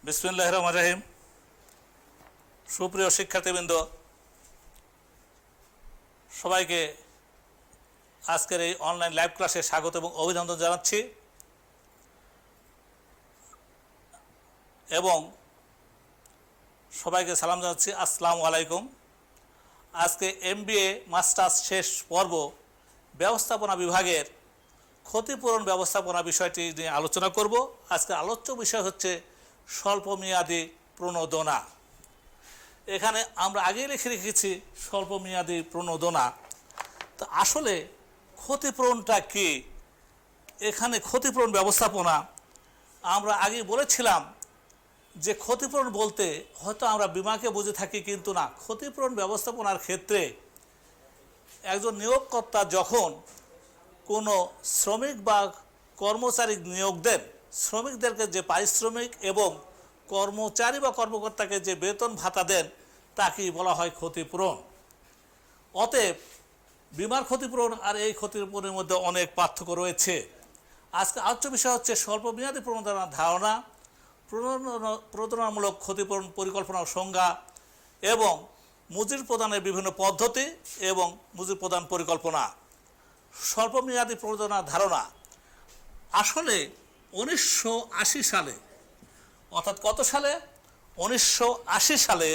বিসমিল্লাহির রহমানির রহিম। সুপ্রিয় শিক্ষার্থীবৃন্দ, সবাইকে আজকের এই অনলাইন লাইভ ক্লাসে স্বাগত এবং অভিনন্দন জানাচ্ছি এবং সবাইকে সালাম জানাচ্ছি। আসসালামু আলাইকুম। আজকে MBA মাস্টার্স শেষ পর্ব ব্যবস্থাপনা বিভাগের ক্ষতিপূরণ ব্যবস্থাপনা বিষয়টি নিয়ে আলোচনা করব। আজকে আলোচ্য বিষয় হচ্ছে স্বল্পমেয়াদী প্রণোদনা। এখানে আমরা আগেই লিখে রেখেছি স্বল্পমেয়াদী প্রণোদনা। তো আসলে ক্ষতিপূরণটা কি? এখানে ক্ষতিপূরণ ব্যবস্থাপনা আমরা আগেই বলেছিলাম যে ক্ষতিপূরণ বলতে হয়তো আমরা বিমাকে বুঝে থাকি, কিন্তু না, ক্ষতিপূরণ ব্যবস্থাপনার ক্ষেত্রে একজন নিয়োগকর্তা যখন কোনো শ্রমিক বা কর্মচারী নিয়োগ দেন, শ্রমিকদেরকে যে পারিশ্রমিক এবং কর্মচারী বা কর্মকর্তাকে যে বেতন ভাতা দেন তাকেই বলা হয় ক্ষতিপূরণ। অতএব বিমার ক্ষতিপূরণ আর এই ক্ষতিপূরণের মধ্যে অনেক পার্থক্য রয়েছে। আজকে আলোচ্য বিষয় হচ্ছে স্বল্পমেয়াদী প্রণোদনার ধারণা, প্রণোদনামূলক ক্ষতিপূরণ পরিকল্পনার সংজ্ঞা এবং মজুরি প্রদানের বিভিন্ন পদ্ধতি এবং মজুরি প্রদান পরিকল্পনা। স্বল্পমেয়াদী প্রণোদনার ধারণা আসলে 1980 সালে, অর্থাৎ কত সালে? 1980 সালে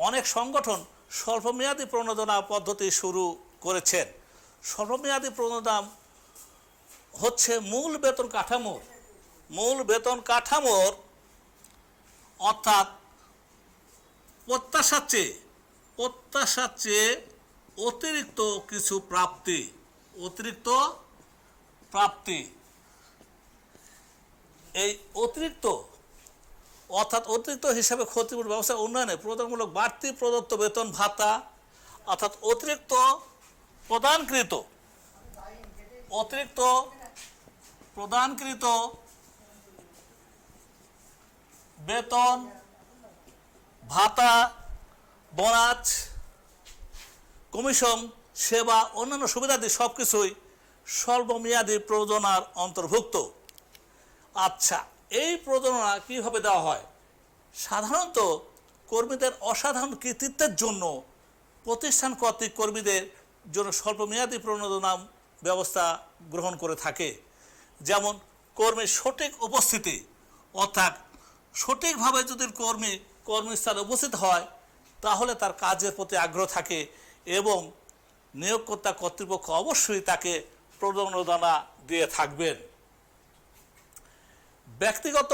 অনেক সংগঠন স্বল্পমেয়াদী প্রণোদনা পদ্ধতি শুরু করেছেন। স্বল্পমেয়াদী প্রণোদনা হচ্ছে মূল বেতন কাঠামোর অর্থাৎ প্রত্যাশার চেয়ে অতিরিক্ত কিছু প্রাপ্তি, এই অতিরিক্ত হিসাবে ক্ষতিপূরণ ব্যবস্থা উন্নয়নে প্রদানমূলক বাড়তি প্রদত্ত বেতন ভাতা, অর্থাৎ অতিরিক্ত প্রদানকৃত বেতন ভাতা, বোনাস, কমিশন, সেবা, অন্যান্য সুবিধাদি সব কিছুই স্বল্পমেয়াদী প্রণোদনার অন্তর্ভুক্ত। আচ্ছা, এই প্রণোদনা কীভাবে দেওয়া হয়? সাধারণত কর্মীদের অসাধারণ কৃতিত্বের জন্য প্রতিষ্ঠান কর্তৃক কর্মীদের জন্য স্বল্পমেয়াদী প্রণোদনা ব্যবস্থা গ্রহণ করে থাকে। যেমন কর্মীর সঠিক উপস্থিতি, অর্থাৎ সঠিকভাবে যদি কর্মস্থলে উপস্থিত হয় তাহলে তার কাজের প্রতি আগ্রহ থাকে এবং নিয়োগকর্তা কর্তৃপক্ষ অবশ্যই তাকে প্রণোদনা দিয়ে থাকবেন। ব্যক্তিগত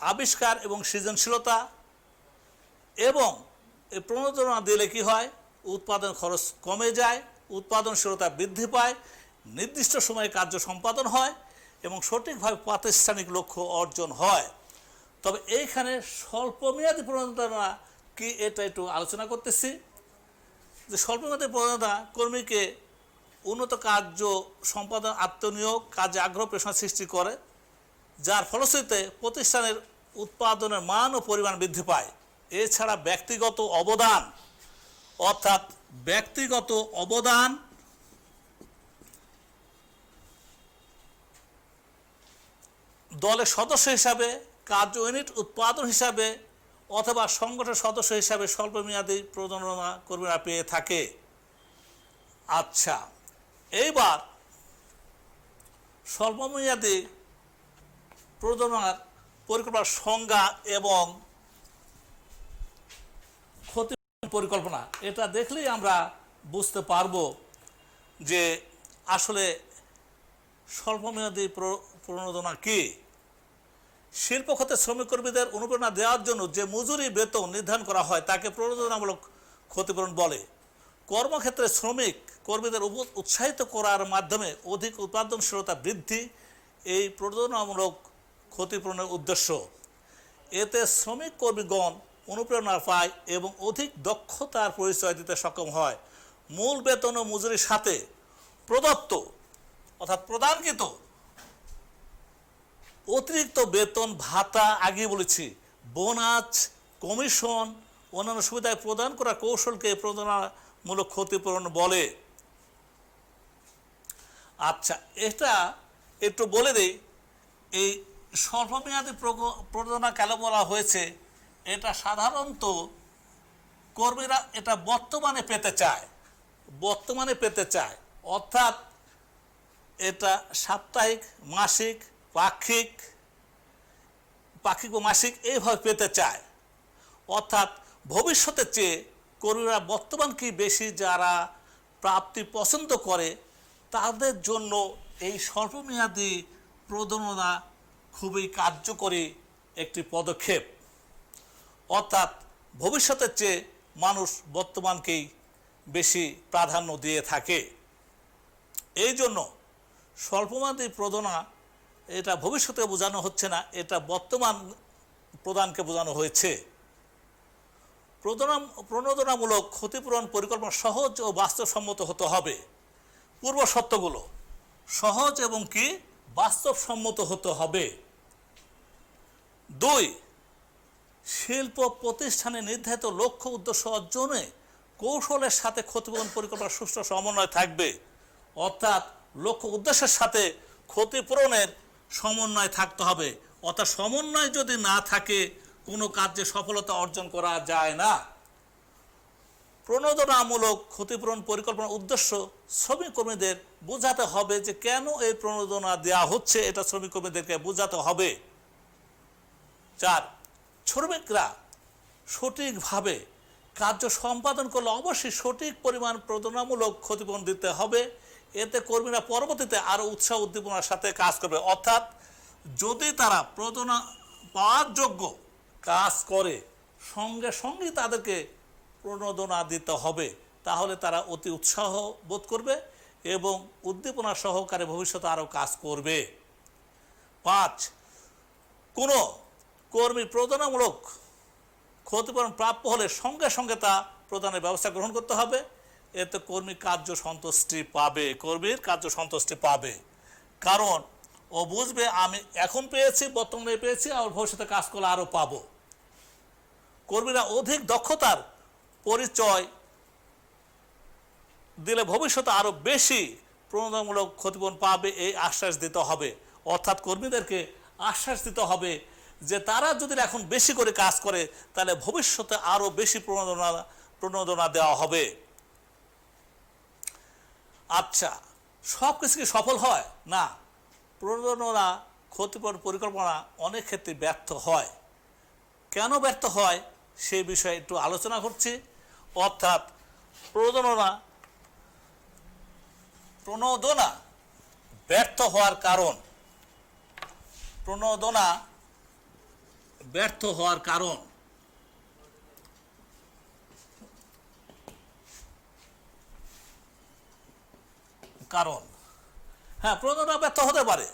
আবিষ্কার এবং সৃজনশীলতা এবং এই প্রণোদনা দিলে কি হয়? উৎপাদন খরচ কমে যায়, উৎপাদনশীলতা বৃদ্ধি পায়, নির্দিষ্ট সময়ে কার্য সম্পাদন হয় এবং সঠিকভাবে প্রাতিষ্ঠানিক লক্ষ্য অর্জন হয়। তবে এইখানে স্বল্পমেয়াদী প্রণোদনা কি, এটা একটু আলোচনা করতেছি। যে স্বল্পমেয়াদী প্রণোদনা কর্মীকে উন্নত কার্য সম্পাদন, আত্মনিয়োগ, কাজে আগ্রহ, পেশা সৃষ্টি করে, যার ফলশ্রুতিতে প্রতিষ্ঠানের উৎপাদনের মান ও পরিমাণ বৃদ্ধি পায়। এছাড়া ব্যক্তিগত অবদান দলের সদস্য হিসাবে, কার্য ইউনিট উৎপাদন হিসাবে অথবা সংগঠনের সদস্য হিসাবে স্বল্পমেয়াদী প্রণোদনা কর্মীরা পেয়ে থাকে। আচ্ছা, এইবার স্বল্পমেয়াদী প্রণোদনার পরিকল্পনার সংজ্ঞা এবং ক্ষতি পরিকল্পনা, এটা দেখলেই আমরা বুঝতে পারব যে আসলে স্বল্পমেয়াদী প্রণোদনা কি। শিল্প খাতে শ্রমিক কর্মীদের অনুপ্রেরণা দেওয়ার জন্য যে মজুরি বেতন নির্ধারণ করা হয় তাকে প্রণোদনামূলক ক্ষতিপূরণ বলে। কর্মক্ষেত্রে শ্রমিক কর্মীদের উৎসাহিত করার মাধ্যমে অধিক উৎপাদনশীলতা বৃদ্ধি এই প্রণোদনামূলক ক্ষতিপূরণের উদ্দেশ্য। এতে শ্রমিক কর্মীগণ অনুপ্রেরণা পায় এবং অধিক দক্ষতার পরিচয় দিতে সক্ষম হয়। মূল বেতন ও মজুরির সাথে প্রদত্ত অর্থাৎ প্রদানকৃত অতিরিক্ত বেতন ভাতা, আগে বলেছি, বোনাস, কমিশন, অন্যান্য সুবিধা প্রদান করা কৌশলকে প্রণোদনামূলক ক্ষতিপূরণ বলে। আচ্ছা, এটা একটু বলে দেই। এই স্বল্পমেয়াদী প্রণোদনা কেন বলা হয়েছে? এটা সাধারণত কর্মীরা এটা বর্তমানে পেতে চায়, অর্থাৎ এটা সাপ্তাহিক, মাসিক, পাক্ষিক ও মাসিক এইভাবে পেতে চায়। অর্থাৎ ভবিষ্যতের চেয়ে কর্মীরা বর্তমানকে বেশি যারা প্রাপ্তি পছন্দ করে তাদের জন্য এই স্বল্পমেয়াদী প্রণোদনা খুবই কার্যকরী একটি পদক্ষেপ। অর্থাৎ ভবিষ্যতের চেয়ে মানুষ বর্তমানকেই বেশি প্রাধান্য দিয়ে থাকে। এই জন্য স্বল্পমেয়াদী প্রণোদনা এটা ভবিষ্যতে বোঝানো হচ্ছে না, এটা বর্তমান প্রদানকে বোঝানো হয়েছে। প্রণোদনামূলক ক্ষতিপূরণ পরিকল্পনা সহজ ও বাস্তবসম্মত হতে হবে। পূর্ব শর্তগুলো সহজ এবং কি বাস্তবসম্মত হতে হবে। 2, শিল্প প্রতিষ্ঠানে নির্ধারিত লক্ষ্য উদ্দেশ্য অর্জনে কৌশলের সাথে ক্ষতিপূরণ পরিকল্পনার সুষ্ঠু সমন্বয় থাকবে। অর্থাৎ লক্ষ্য উদ্দেশ্যের সাথে ক্ষতিপূরণের সমন্বয় থাকতে হবে। অর্থাৎ সমন্বয় যদি না থাকে কোনো কার্যে সফলতা অর্জন করা যায় না। প্রণোদনামূলক ক্ষতিপূরণ পরিকল্পনার উদ্দেশ্য শ্রমিক কর্মীদের বোঝাতে হবে যে কেন এই প্রণোদনা দেওয়া হচ্ছে, এটা শ্রমিক কর্মীদেরকে বোঝাতে হবে। 4, শ্রমিকরা সঠিকভাবে কার্য সম্পাদন করলে অবশ্যই সঠিক পরিমাণ প্রণোদনামূলক ক্ষতিপূরণ দিতে হবে। এতে কর্মীরা পরবর্তীতে আরও উৎসাহ উদ্দীপনার সাথে কাজ করবে। অর্থাৎ যদি তারা প্রণোদনা পাওয়ার যোগ্য কাজ করে সঙ্গে সঙ্গে তাদেরকে প্রণোদনা দিতে হবে, তাহলে তারা অতি উৎসাহ বোধ করবে এবং উদ্দীপনা সহকারে ভবিষ্যতে আরও কাজ করবে। 5, কোনো কর্মী প্রণোদনামূলক ক্ষতিপূরণ প্রাপ্য হলে সঙ্গে সঙ্গে তা প্রদানের ব্যবস্থা গ্রহণ করতে হবে। এতে কর্মীর কার্য সন্তুষ্টি পাবে, কারণ ও বুঝবে আমি এখন পেয়েছি, বর্তমানে পেয়েছি, আর ভবিষ্যতে কাজ করলে আরও পাবো। কর্মীরা অধিক দক্ষতার পরিচয় দিলে ভবিষ্যতে আরও বেশি প্রণোদনামূলক ক্ষতিপূরণ পাবে, এই আশ্বাস দিতে হবে। অর্থাৎ কর্মীদেরকে আশ্বাস দিতে হবে যে তারা যদি এখন বেশি করে কাজ করে তাহলে ভবিষ্যতে আরও বেশি প্রণোদনা দেওয়া হবে। আচ্ছা, সব কিছু কি সফল হয় না? প্রণোদনা ক্ষতিপূরণ পরিকল্পনা অনেক ক্ষেত্রে ব্যর্থ হয়। কেন ব্যর্থ হয় সেই বিষয়ে একটু আলোচনা করছি। অর্থাৎ প্রণোদনা ব্যর্থ হওয়ার কারণ, হ্যাঁ, প্রণোদনা ব্যর্থ হতে পারে।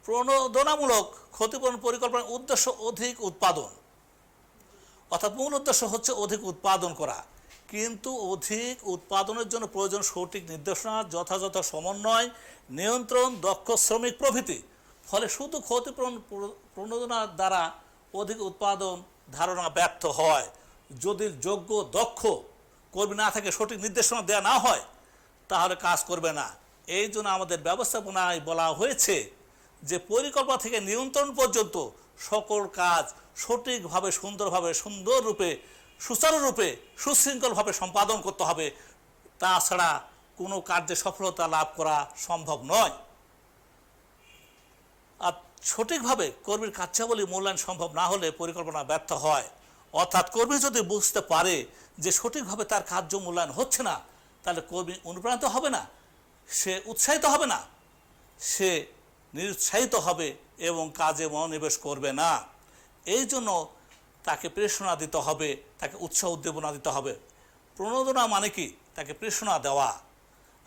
প্রণোদনামূলক ক্ষতিপূরণ পরিকল্পনার উদ্দেশ্য অধিক উৎপাদন, অর্থাৎ মূল উদ্দেশ্য হচ্ছে অধিক উৎপাদন করা, কিন্তু অধিক উৎপাদনের জন্য প্রয়োজন সঠিক নির্দেশনা, যথাযথ সমন্বয়, নিয়ন্ত্রণ, দক্ষ শ্রমিক প্রভৃতি। ফলে শুধু ক্ষতিপূরণ প্রণোদনার দ্বারা অধিক উৎপাদন ধারণা ব্যর্থ হয়। যদি যোগ্য দক্ষ কর্মী না থাকে, সঠিক নির্দেশনা দেওয়া না হয়, তাহলে কাজ করবে না। এই জন্য আমাদের ব্যবস্থাপনায় বলা হয়েছে যে পরিকল্পনা থেকে নিয়ন্ত্রণ পর্যন্ত সকল কাজ সঠিকভাবে, সুন্দররূপে, সুচারুরূপে, সুশৃঙ্খলভাবে সম্পাদন করতে হবে। তাছাড়া কোনো কার্যে সফলতা লাভ করা সম্ভব নয়। আর সঠিকভাবে কর্মীর কার্যাবলী মূল্যায়ন সম্ভব না হলে পরিকল্পনা ব্যর্থ হয়। অর্থাৎ কর্মী যদি বুঝতে পারে যে সঠিকভাবে তার কার্য মূল্যায়ন হচ্ছে না, তাহলে কর্মী অনুপ্রাণিত হবে না, সে উৎসাহিত হবে না, সে নিরুৎসাহিত হবে এবং কাজে মনোনিবেশ করবে না। এই জন্য তাকে প্রেরণা দিতে হবে, তাকে উৎসাহ উদ্দীপনা দিতে হবে। প্রণোদনা মানে কি? তাকে প্রেরণা দেওয়া।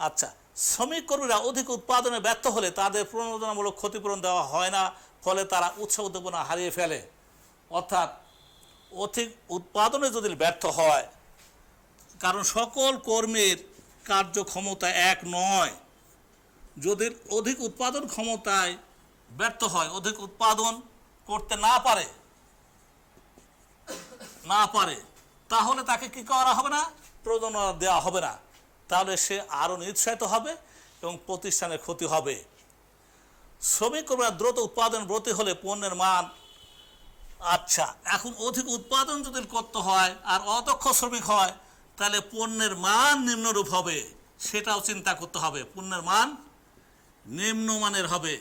আচ্ছা, শ্রমিক কর্মীরা অধিক উৎপাদনে ব্যর্থ হলে তাদের প্রণোদনামূলক ক্ষতিপূরণ দেওয়া হয় না, ফলে তারা উৎসাহ উদ্দীপনা হারিয়ে ফেলে। অর্থাৎ অধিক উৎপাদনে যদি ব্যর্থ হয়, কারণ সকল কর্মীর কার্যক্ষমতা এক নয়। যদি অধিক উৎপাদন ক্ষমতায় ব্যর্থ হয়, অধিক উৎপাদন করতে না পারে, তাহলে তাকে কি করা হবে না? প্রণোদনা দেওয়া হবে না। তাহলে সে আরও নিরুৎসাহিত হবে এবং প্রতিষ্ঠানের ক্ষতি হবে। শ্রমিক কর্মীরা দ্রুত উৎপাদন ব্রতী হলে পণ্যের মান, আচ্ছা এখন অধিক উৎপাদন যদি করতে হয় আর অদক্ষ শ্রমিক হয় তাহলে পণ্যের মান নিম্নরূপ হবে, সেটাও চিন্তা করতে হবে। পণ্যের মান নিম্নমানের হবে।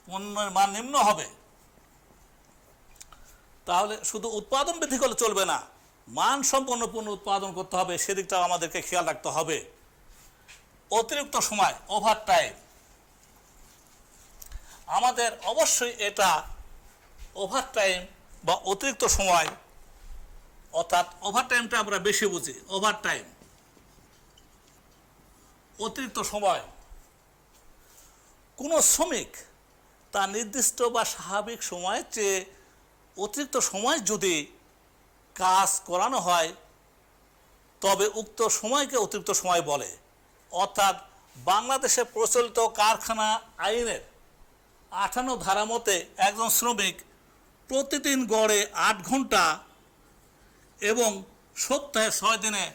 পণ্যের মান নিম্ন হবে। তাহলে শুধু উৎপাদন বৃদ্ধি করলে চলবে না, মান সম্পন্ন পণ্য উৎপাদন করতে হবে, সেদিকটাও আমাদেরকে খেয়াল রাখতে হবে। অতিরিক্ত সময়, ওভার টাইম, আমাদের অবশ্যই এটা ওভার টাইম বা অতিরিক্ত সময়, অর্থাৎ ওভার টাইমটা আমরা বেশি বুঝি। ওভার টাইম অতিরিক্ত সময়, কোনো শ্রমিক তার নির্দিষ্ট বা স্বাভাবিক সময়ের চেয়ে অতিরিক্ত সময় যদি কাজ করানো হয় তবে উক্ত সময়কে অতিরিক্ত সময় বলে। অর্থাৎ বাংলাদেশে প্রচলিত কারখানা আইনের 58 ধারা মতে একজন শ্রমিক প্রতিদিন গড়ে 8 ঘন্টা এবং সপ্তাহে 6 দিনে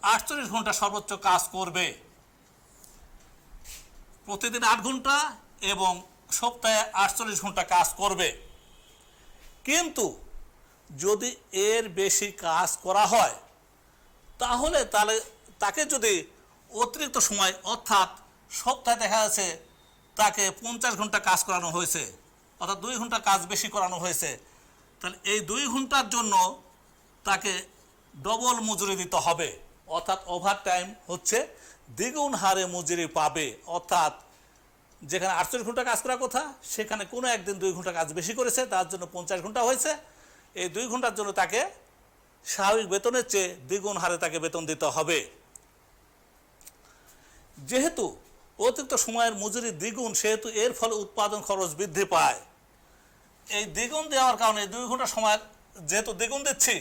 48 ঘন্টা সর্বোচ্চ কাজ করবে। প্রতিদিন 8 ঘন্টা এবং সপ্তাহে 48 ঘন্টা কাজ করবে। কিন্তু যদি এর বেশি কাজ করা হয় তাহলে তাকে যদি অতিরিক্ত সময়, অর্থাৎ সপ্তাহে দেখা যাচ্ছে তাকে 50 ঘন্টা কাজ করানো হয়েছে, অর্থাৎ 2 ঘন্টা কাজ বেশি করানো হয়েছে, তাহলে এই 2 ঘন্টার জন্য তাকে ডবল মজুরি দিতে হবে। অর্থাৎ ওভার টাইম হচ্ছে দ্বিগুণ হারে মজুরি পাবে। অর্থাৎ যেখানে 48 ঘন্টা কাজ করার কথা সেখানে কোনো একদিন 2 ঘন্টা কাজ বেশি করেছে, তার জন্য 50 ঘন্টা হয়েছে। এই 2 ঘন্টার জন্য তাকে স্বাভাবিক বেতনের চেয়ে দ্বিগুণ হারে তাকে বেতন দিতে হবে। যেহেতু অতিরিক্ত সময়ের মজুরি দ্বিগুণ, সেহেতু এর ফলে উৎপাদন খরচ বৃদ্ধি পায়। এই দ্বিগুণ দেওয়ার কারণে 2 ঘন্টা সময় যেহেতু দ্বিগুণ দিচ্ছি,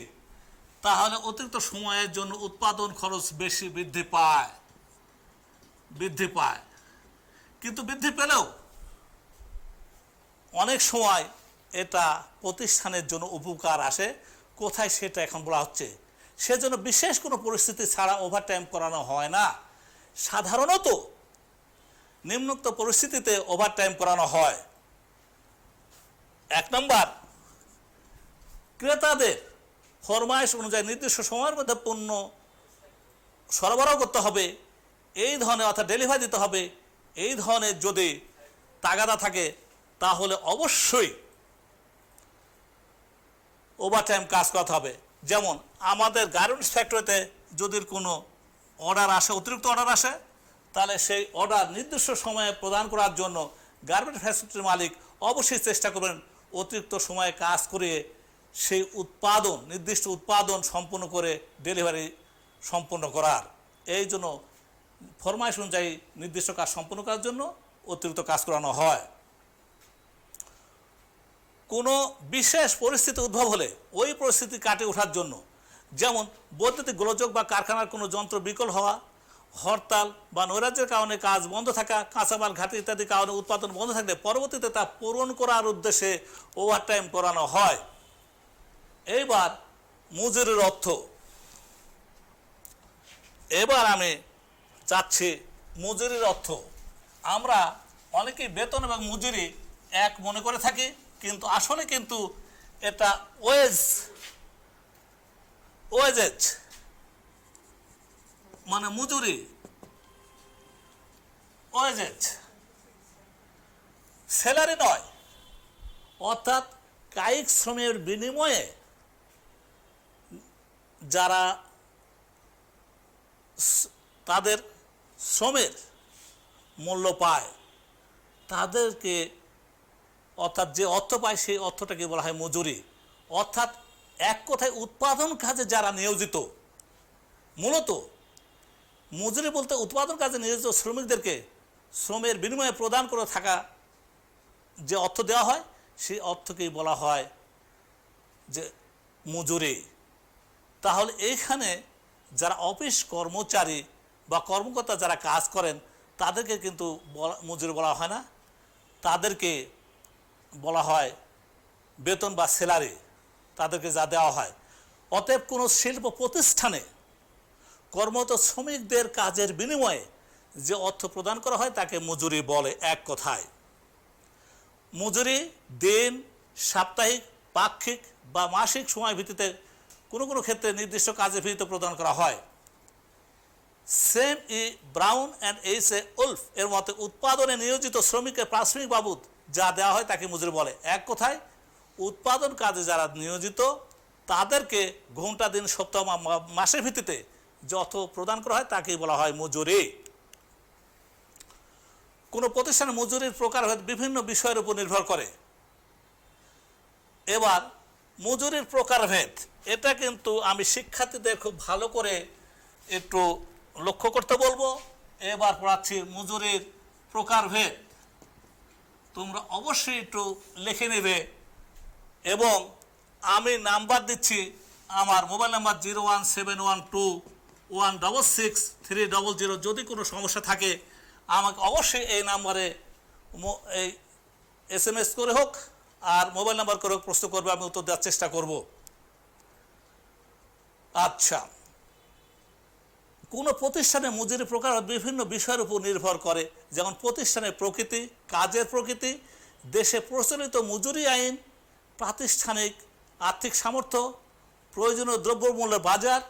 তাহলে অতিরিক্ত সময়ের জন্য উৎপাদন খরচ বেশি বৃদ্ধি পায়। কিন্তু বৃদ্ধি পেলেও অনেক সময় এটা প্রতিষ্ঠানের জন্য উপকার আসে। কোথায় সেটা এখন বলা হচ্ছে। সেজন্য বিশেষ কোনো পরিস্থিতি ছাড়া ওভারটাইম করানো হয় না। সাধারণত নিম্নোক্ত পরিস্থিতিতে ওভারটাইম করানো হয়। 1 নম্বর, ক্রেতাদের ফরমাইশ অনুযায়ী নির্দিষ্ট সময়ের মধ্যে পণ্য সরবরাহ করতে হবে, এই ধরনের অর্থাৎ ডেলিভারি দিতে হবে, এই ধরনের যদি তাগাদা থাকে তাহলে অবশ্যই ওভারটাইম কাজ করতে হবে। যেমন আমাদের গার্মেন্টস ফ্যাক্টরিতে যদি কোনো অর্ডার আসে, অতিরিক্ত অর্ডার আসে, তাহলে সেই অর্ডার নির্দিষ্ট সময়ে প্রদান করার জন্য গার্মেন্টস ফ্যাক্টরির মালিক অবশ্যই চেষ্টা করবেন অতিরিক্ত সময়ে কাজ করে সেই নির্দিষ্ট উৎপাদন সম্পূর্ণ করে ডেলিভারি সম্পূর্ণ করার। এই জন্য ফরমাইশ অনুযায়ী নির্দিষ্ট কাজ সম্পূর্ণ করার জন্য অতিরিক্ত কাজ করানো হয়। কোনো বিশেষ পরিস্থিতি উদ্ভব হলে ওই পরিস্থিতি কাটিয়ে ওঠার জন্য, যেমন বৈদ্যুতিক গোলযোগ বা কারখানার কোনো যন্ত্র বিকল হওয়া, হরতাল বা নৈরাজ্যের কারণে কাজ বন্ধ থাকা, কাঁচামাল ঘাটতি ইত্যাদি কারণে উৎপাদন বন্ধ থাকলে পরবর্তীতে তা পূরণ করার উদ্দেশ্যে ওভারটাইম করানো হয়। এইবার মজুরির অর্থ, এবার আমি চাচ্ছি মজুরির অর্থ। আমরা অনেকেই বেতন এবং মজুরি এক মনে করে থাকি, কিন্তু আসলে কিন্তু এটা ওয়েজেজ মানে মজুরি, ওয়েজেজ স্যালারি নয়। অর্থাৎ কায়িক শ্রমের বিনিময়ে যারা তাদের শ্রমের মূল্য পায় তাদেরকে, অর্থাৎ যে অর্থ পায় সেই অর্থটাকে বলা হয় মজুরি। অর্থাৎ এক কথায় উৎপাদন কাজে যারা নিয়োজিত, মূলত মজুরি বলতে উৎপাদন কাজে নিয়োজিত শ্রমিকদেরকে শ্রমের বিনিময়ে প্রদান করে থাকা যে অর্থ দেওয়া হয় সেই অর্থকেই বলা হয় যে মজুরি। তাহলে এইখানে যারা অফিস কর্মচারী বা কর্মকর্তা যারা কাজ করেন তাদেরকে কিন্তু মজুরি বলা হয় না, তাদেরকে বলা হয় বেতন বা স্যালারি, তাদেরকে যা দেওয়া হয়। অতএব কোনো শিল্প প্রতিষ্ঠানে কর্মরত শ্রমিকদের কাজের বিনিময়ে যে অর্থ প্রদান করা হয় তাকে মজুরি বলে। এক কথায় মজুরি দিন, সাপ্তাহিক, পাক্ষিক বা মাসিক সময় ভিত্তিতে কোনো কোনো ক্ষেত্রে নির্দিষ্ট কাজের ভিত্তিতে প্রদান করা হয়। Same E brown and H a wolf এর মতে উৎপাদনে নিয়োজিত শ্রমিকের প্রাথমিক বাবদ যা দেওয়া হয় তাকে মজুরি বলে। এক কথায় উৎপাদন কাজে যারা নিয়োজিত তাদেরকে ঘন্টা, দিন, সপ্তাহ, মাসের ভিত্তিতে যত প্রদান করা হয় তাকেই বলা হয় মজুরি। কোনো প্রতিষ্ঠানে মজুরির প্রকারভেদ বিভিন্ন বিষয়ের উপর নির্ভর করে। এবার মজুরির প্রকারভেদ এটা কিন্তু আমি শিক্ষার্থীদের খুব ভালো করে একটু লক্ষ্য করতে বলবো। এবার পড়াচ্ছি মজুরির প্রকারভেদ, তোমরা অবশ্যই একটু লিখে নেবে এবং আমি নাম্বার দিচ্ছি। আমার মোবাইল নাম্বার 01712166300। যদি কোনো সমস্যা থাকে আমাকে অবশ্যই এই নাম্বারে এই SMS করে হোক আর মোবাইল নাম্বার করে হোক প্রশ্ন করবে, আমি উত্তর দেওয়ার চেষ্টা করব। আচ্ছা, কোনো প্রতিষ্ঠানে মজুরি প্রকার বিভিন্ন বিষয়ের উপর নির্ভর করে, যেমন প্রতিষ্ঠানের প্রকৃতি, কাজের প্রকৃতি, দেশে প্রচলিত মজুরি আইন, প্রাতিষ্ঠানিক আর্থিক সামর্থ্য, প্রয়োজনীয় দ্রব্যমূল্যের বাজার,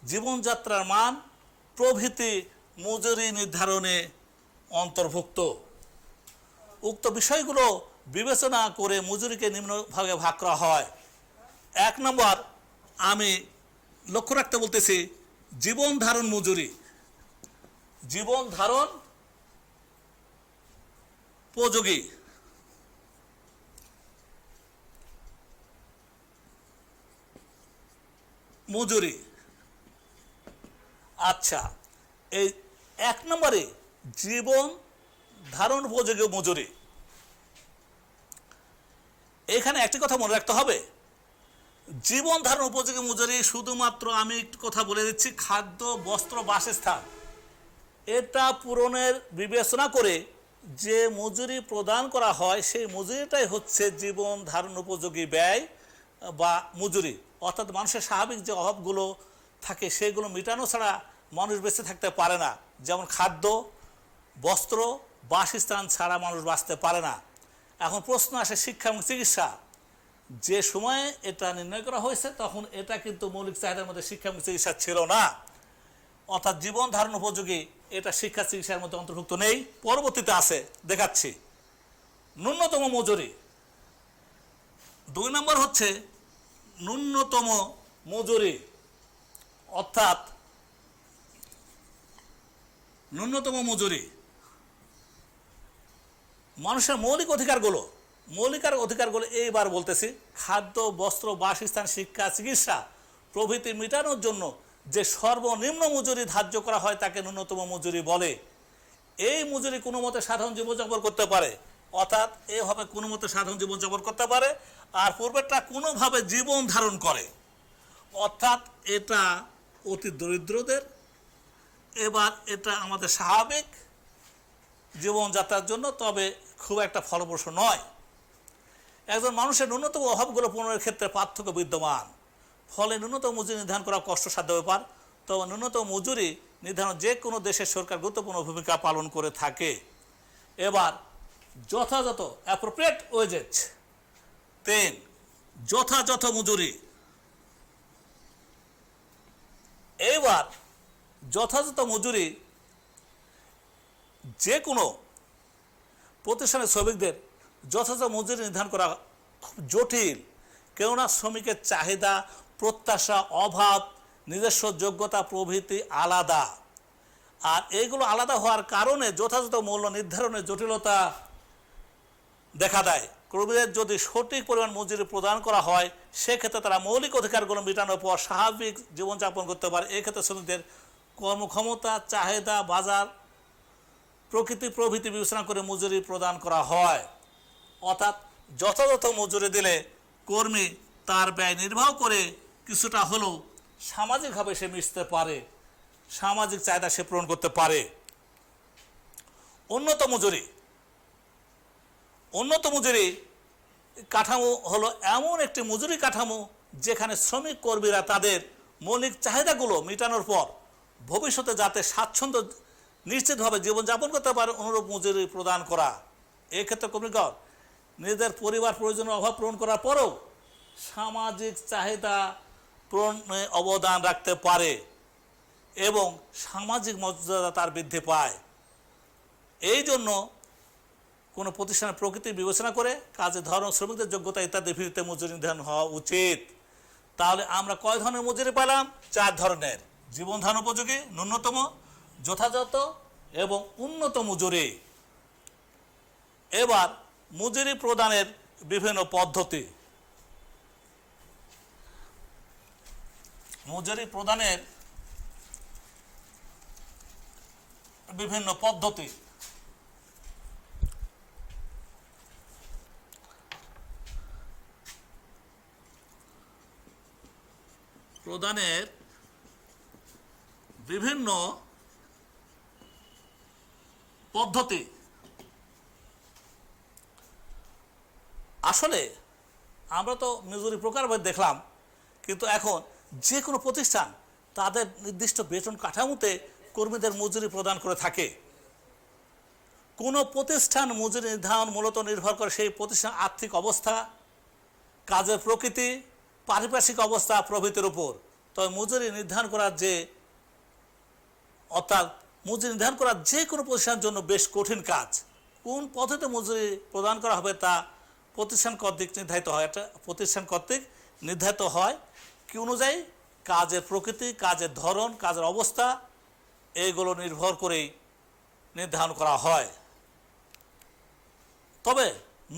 জীবনযাত্রার মান প্রভৃতি মজুরি নির্ধারণে অন্তর্ভুক্ত। উক্ত বিষয়গুলো বিবেচনা করে মজুরিকে নিম্নভাগে ভাগ করা হয়। 1 নম্বর আমি লক্ষ্য রাখতে বলতেছি জীবন ধারণ মজুরি। জীবন ধারণ উপযোগী মজুরি। আচ্ছা, এই 1 নম্বরে জীবন ধারণ উপযোগী মজুরি, এখানে একটি কথা মনে রাখতে হবে, জীবন ধারণ উপযোগী মজুরি শুধুমাত্র আমি একটু কথা বলে দিচ্ছি, খাদ্য, বস্ত্র, বাসস্থান এটা পূরণের বিবেচনা করে যে মজুরি প্রদান করা হয় সেই মজুরিটাই হচ্ছে জীবন ধারণ উপযোগী ব্যয় বা মজুরি। অর্থাৎ মানুষের স্বাভাবিক যে অভাবগুলো থাকে সেগুলো মেটানো ছাড়া মানুষ বেঁচে থাকতে পারে না। যেমন খাদ্য, বস্ত্র, বাসস্থান ছাড়া মানুষ বাঁচতে পারে না। এখন প্রশ্ন আসে শিক্ষা এবং চিকিৎসা। যে সময়ে এটা নির্ণয় করা হয়েছে তখন এটা কিন্তু মৌলিক চাহিদার মধ্যে শিক্ষা এবং চিকিৎসা ছিল না, অর্থাৎ জীবন ধারণ উপযোগী এটা শিক্ষা চিকিৎসার মধ্যে অন্তর্ভুক্ত নেই। পরবর্তীতে আছে, দেখাচ্ছি ন্যূনতম মজুরি। 2 নম্বর হচ্ছে ন্যূনতম মজুরি, অর্থাৎ ন্যূনতম মজুরি মানুষের মৌলিক অধিকারগুলো এইবার বলতেছি। খাদ্য, বস্ত্র, বাসস্থান, শিক্ষা, চিকিৎসা প্রভৃতি মেটানোর জন্য যে সর্বনিম্ন মজুরি ধার্য করা হয় তাকে ন্যূনতম মজুরি বলে। এই মজুরি কোনো মতে সাধারণ জীবনযাপন করতে পারে, অর্থাৎ এভাবে কোনো মতে সাধারণ জীবনযাপন করতে পারে, আর পূর্বেরটা কোনোভাবে জীবন ধারণ করে, অর্থাৎ এটা অতি দরিদ্রদের। এবার এটা আমাদের স্বাভাবিক জীবনযাত্রার জন্য, তবে খুব একটা ফলপ্রসূ নয়। একজন মানুষের ন্যূনতম অভাবগুলো পূরণের ক্ষেত্রে পার্থক্য বিদ্যমান, ফলে ন্যূনতম মজুরি নির্ধারণ করা কষ্টসাধ্য ব্যাপার। তবে ন্যূনতম মজুরি নির্ধারণ যে কোনো দেশের সরকার গুরুত্বপূর্ণ ভূমিকা পালন করে থাকে। এবার যথাযথ অ্যাপ্রোপ্রিয়েট ওয়েজেজ। 3 যথাযথ মজুরি। এইবার যথাযথ মজুরি যে কোনো প্রতিষ্ঠানের শ্রমিকদের যথাযথ মজুরি নির্ধারণ করা খুব জটিল, কেননা শ্রমিকের চাহিদা, প্রত্যাশা, অভাব, নিজস্ব যোগ্যতা প্রভৃতি আলাদা। আর এইগুলো আলাদা হওয়ার কারণে যথাযথ মূল্য নির্ধারণের জটিলতা দেখা দেয়। কর্মীদের যদি সঠিক পরিমাণ মজুরি প্রদান করা হয় সেক্ষেত্রে তারা মৌলিক অধিকারগুলো মেটানোর পর স্বাভাবিক জীবনযাপন করতে পারে। এক্ষেত্রে শ্রমিকদের কর্মক্ষমতা, চাহিদা, বাজার, প্রকৃতি প্রভৃতি বিবেচনা করে মজুরি প্রদান করা হয়। অর্থাৎ যথাযথ মজুরি দিলে কর্মী তার ব্যয় নির্বাহ করে কিছুটা হলেও সামাজিকভাবে সে মিশতে পারে, সামাজিক চাহিদা সে পূরণ করতে পারে। উন্নত মজুরি কাঠামো হলো এমন একটি মজুরি কাঠামো যেখানে শ্রমিক কর্মীরা তাদের মৌলিক চাহিদাগুলো মেটানোর পর ভবিষ্যতে যাতে স্বাচ্ছন্দ্য নিশ্চিতভাবে জীবনযাপন করতে পারে অনুরূপ মজুরি প্রদান করা। এক্ষেত্রে কর্মীগণ নিজেদের পরিবার প্রয়োজনের অভাব পূরণ করার পরেও সামাজিক চাহিদা পূরণে অবদান রাখতে পারে এবং সামাজিক মর্যাদা তার বৃদ্ধি পায়। এই জন্য কোনো প্রতিষ্ঠানের প্রকৃতি বিবেচনা করে কাজের ধরন, শ্রমিকদের যোগ্যতা ইত্যাদির ভিত্তিতে মজুরি নির্ধারণ হওয়া উচিত। তাহলে আমরা কয় ধরনের মজুরি পেলাম? 4 ধরনের: জীবন ধারণ উপযোগী, ন্যূনতম, যথাযথ এবং উন্নত মজুরি। এবার মজুরি প্রদানের বিভিন্ন পদ্ধতি। মজুরি প্রদানের বিভিন্ন পদ্ধতি। প্রদানের বিভিন্ন পদ্ধতি। আসলে আমরা তো মজুরি প্রকারভেদ দেখলাম, কিন্তু এখন যে কোনো প্রতিষ্ঠান তাদের নির্দিষ্ট বেতন কাঠামোতে কর্মীদের মজুরি প্রদান করে থাকে। কোনো প্রতিষ্ঠান মজুরি নির্ধারণ মূলত নির্ভর করে সেই প্রতিষ্ঠান আর্থিক অবস্থা, কাজের প্রকৃতি, পারিপার্শ্বিক অবস্থা প্রভৃতির উপর। তবে মজুরি নির্ধারণ করার মজুরি নির্ধারণ করার যে কোনো প্রতিষ্ঠানের জন্য বেশ কঠিন কাজ। কোন পদ্ধতিতে মজুরি প্রদান করা হবে তা প্রতিষ্ঠান কর্তৃক নির্ধারিত হয়। এটা প্রতিষ্ঠান কর্তৃক নির্ধারিত হয় কি অনুযায়ী? কাজের প্রকৃতি, কাজের ধরন, কাজের অবস্থা, এইগুলো নির্ভর করেই নির্ধারণ করা হয়। তবে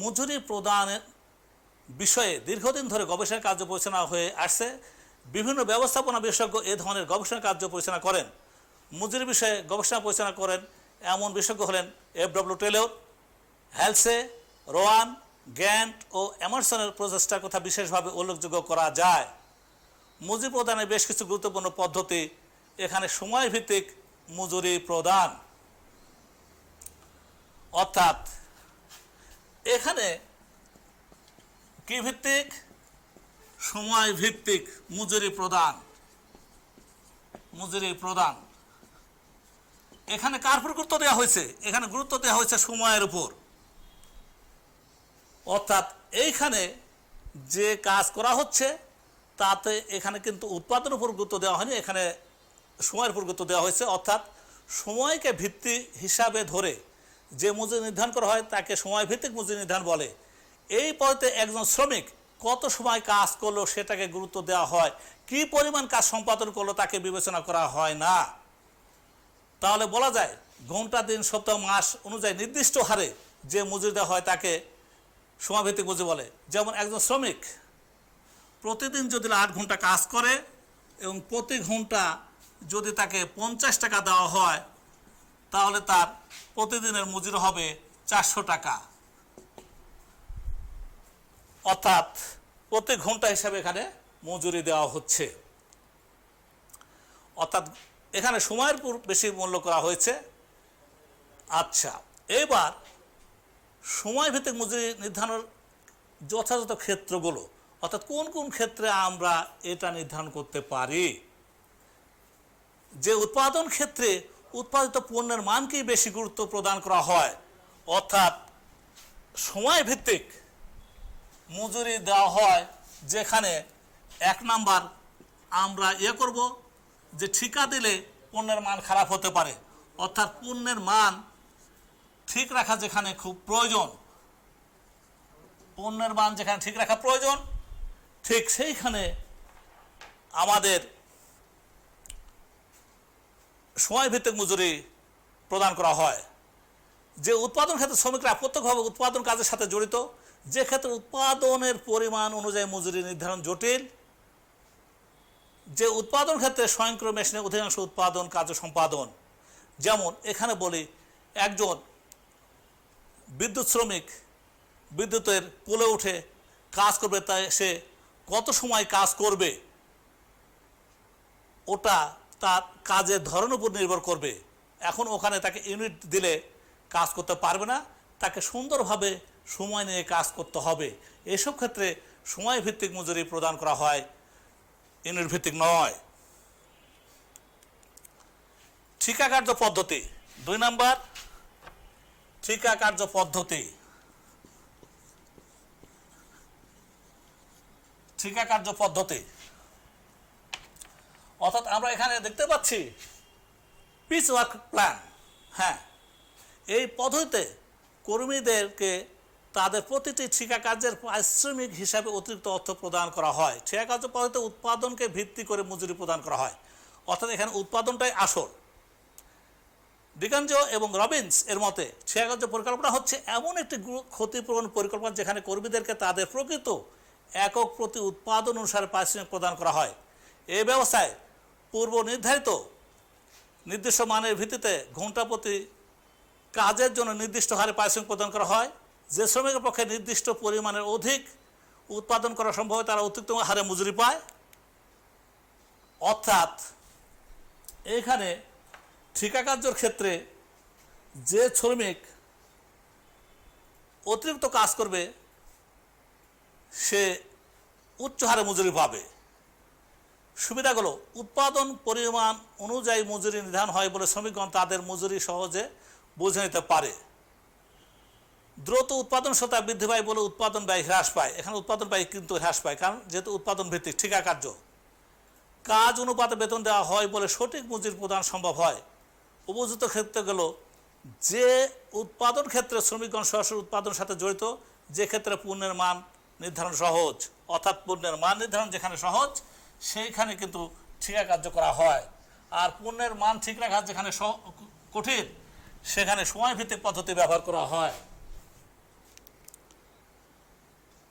মজুরি প্রদানের বিষয়ে দীর্ঘদিন ধরে গবেষণা কার্য পরিচালনা হয়ে আসছে। বিভিন্ন ব্যবস্থাপনা বিশেষজ্ঞ এ ধরনের গবেষণা কার্য পরিচালনা করেন। মজুরি বিষয়ে গবেষণা পরিচালনা করেন এমন বিশেষজ্ঞ হলেন এফ.ডব্লিউ. টেলর, হ্যালসে, রোয়ান, গ্যান্ট ও এমারসনের প্রচেষ্টার কথা বিশেষভাবে উল্লেখযোগ্য করা যায়। মজুরি প্রদানের বেশ কিছু গুরুত্বপূর্ণ পদ্ধতি। এখানে সময়ভিত্তিক মজুরি প্রদান, অর্থাৎ এখানে কি ভিত্তিক? সময় ভিত্তিক মজুরি প্রদান। মজুরি প্রদান এখানে কার উপর গুরুত্ব দেওয়া হয়েছে? এখানে গুরুত্ব দেওয়া হয়েছে সময়ের উপর। অর্থাৎ এইখানে যে কাজ করা হচ্ছে তাতে এখানে কিন্তু উৎপাদনের উপর গুরুত্ব দেওয়া হয়নি, এখানে সময়ের উপর গুরুত্ব দেওয়া হয়েছে। অর্থাৎ সময়কে ভিত্তি হিসাবে ধরে যে মজুরি নির্ধারণ করা হয় তাকে সময় ভিত্তিক মজুরি নির্ধারণ বলে। এই পদ্ধতিতে একজন শ্রমিক কত সময় কাজ করলো সেটাকে গুরুত্ব দেওয়া হয়, কি পরিমাণ কাজ সম্পাদন করলো তাকে বিবেচনা করা হয় না। তাহলে বলা যায় ঘন্টা, দিন, সপ্তাহ, মাস অনুযায়ী নির্দিষ্ট হারে যে মজুরি দেওয়া হয় তাকে সময়ভিত্তিক মজুরি বলে। যেমন একজন শ্রমিক প্রতিদিন যদি 8 ঘন্টা কাজ করে এবং প্রতি ঘন্টা যদি তাকে 50 টাকা দেওয়া হয় তাহলে তার প্রতিদিনের মজুরি হবে 400 টাকা। অর্থাৎ প্রতি ঘন্টা হিসাবে এখানে মজুরি দেওয়া হচ্ছে। অর্থাৎ এখানে সময়ের উপর বেশি মূল্য করা হয়েছে। আচ্ছা, এবার সময়ভিত্তিক মজুরি নির্ধারণের যথাযথ ক্ষেত্রগুলো, অর্থাৎ কোন কোন ক্ষেত্রে আমরা এটা নির্ধারণ করতে পারি। যে উৎপাদন ক্ষেত্রে উৎপাদিত পণ্যের মানকেই বেশি গুরুত্ব প্রদান করা হয়, অর্থাৎ সময় ভিত্তিক মজুরি দেওয়া হয়। যেখানে 1 নাম্বার আমরা করব যে ঠিকা দিলে পণ্যের মান খারাপ হতে পারে, অর্থাৎ পণ্যের মান ঠিক রাখা যেখানে খুব প্রয়োজন, পণ্যের মান যেখানে ঠিক রাখা প্রয়োজন ঠিক সেইখানে আমাদের সময়ভিত্তিক মজুরি প্রদান করা হয়। যে উৎপাদন ক্ষেত্রে শ্রমিকরা প্রত্যক্ষভাবে উৎপাদন কাজের সাথে জড়িত, যে ক্ষেত্রে উৎপাদনের পরিমাণ অনুযায়ী মজুরি নির্ধারণ জটিল, যে উৎপাদন ক্ষেত্রে স্বয়ংক্রিয় মেশিনের অধিকাংশ উৎপাদন কার্য সম্পাদন। যেমন এখানে বলি, একজন বিদ্যুৎ শ্রমিক বিদ্যুতের পোলে উঠে কাজ করবে, তাই সে কত সময় কাজ করবে ওটা তার কাজের ধরনের উপর নির্ভর করবে। এখন ওখানে তাকে ইউনিট দিলে কাজ করতে পারবে না, তাকে সুন্দরভাবে সময় নিয়ে কাজ করতে হবে। এসব ক্ষেত্রে সময় ভিত্তিক মজুরি প্রদান করা হয়, ইউনিট ভিত্তিক নয়। ঠিকা কার্য পদ্ধতি। 2 নম্বর ঠিকা কার্য পদ্ধতি। ঠিকা কার্য পদ্ধতি অর্থাৎ আমরা এখানে দেখতে পাচ্ছি পিস ওয়ার্ক প্ল্যান। হ্যাঁ, এই পদ্ধতিতে কর্মীদেরকে তাদের প্রতিটি ঠিকা কার্যের পারিশ্রমিক হিসাবে অতিরিক্ত অর্থ প্রদান করা হয়। ঠিকা কার্য পদ্ধতিতে উৎপাদনকে ভিত্তি করে মজুরি প্রদান করা হয়, অর্থাৎ এখানে উৎপাদনটাই আসল। ডিকানজো এবং রবিন্স এর মতে ঠিকা কার্য পরিকল্পনা হচ্ছে এমন একটি ক্ষতিপূরণ পরিকল্পনা যেখানে কর্মীদেরকে তাদের প্রকৃত একক প্রতি উৎপাদন অনুসারে পারিশ্রমিক প্রদান করা হয়। এই ব্যবস্থায় পূর্ব নির্ধারিত নির্দিষ্ট মানের ভিত্তিতে ঘন্টা প্রতি কাজের জন্য নির্দিষ্ট হারে পারিশ্রমিক প্রদান করা হয়। যে শ্রমিকের পক্ষে নির্দিষ্ট পরিমাণের অধিক উৎপাদন করা সম্ভব হয় তারা অতিরিক্ত হারে মজুরি পায়। অর্থাৎ এখানে ঠিকা কার্যের ক্ষেত্রে যে শ্রমিক অতিরিক্ত কাজ করবে সে উচ্চ হারে মজুরি পাবে। সুবিধাগুলো: উৎপাদন পরিমাণ অনুযায়ী মজুরি নির্ধারণ হয় বলে শ্রমিকগণ তাদের মজুরি সহজে বুঝে নিতে পারে। দ্রুত উৎপাদনশীলতা বৃদ্ধি পায় বলে উৎপাদন ব্যয় হ্রাস পায়। এখানে উৎপাদন ব্যয় কিন্তু হ্রাস পায়, কারণ যেহেতু উৎপাদন ভিত্তিক ঠিকা কার্য। কাজ অনুপাতে বেতন দেওয়া হয় বলে সঠিক মজুরি প্রদান সম্ভব হয়। উপযুক্ত ক্ষেত্রগুলো: যে উৎপাদন ক্ষেত্রে শ্রমিকগণ সরাসরি উৎপাদনের সাথে জড়িত, যে ক্ষেত্রে পণ্যের মান নির্ধারণ সহজ, অর্থাৎ পণ্যের মান নির্ধারণ যেখানে সহজ সেইখানে কিন্তু ঠিকা কার্য করা হয়। আর পণ্যের মান ঠিক রাখা যেখানে কঠিন সেখানে সময়ভিত্তিক পদ্ধতি ব্যবহার করা হয়।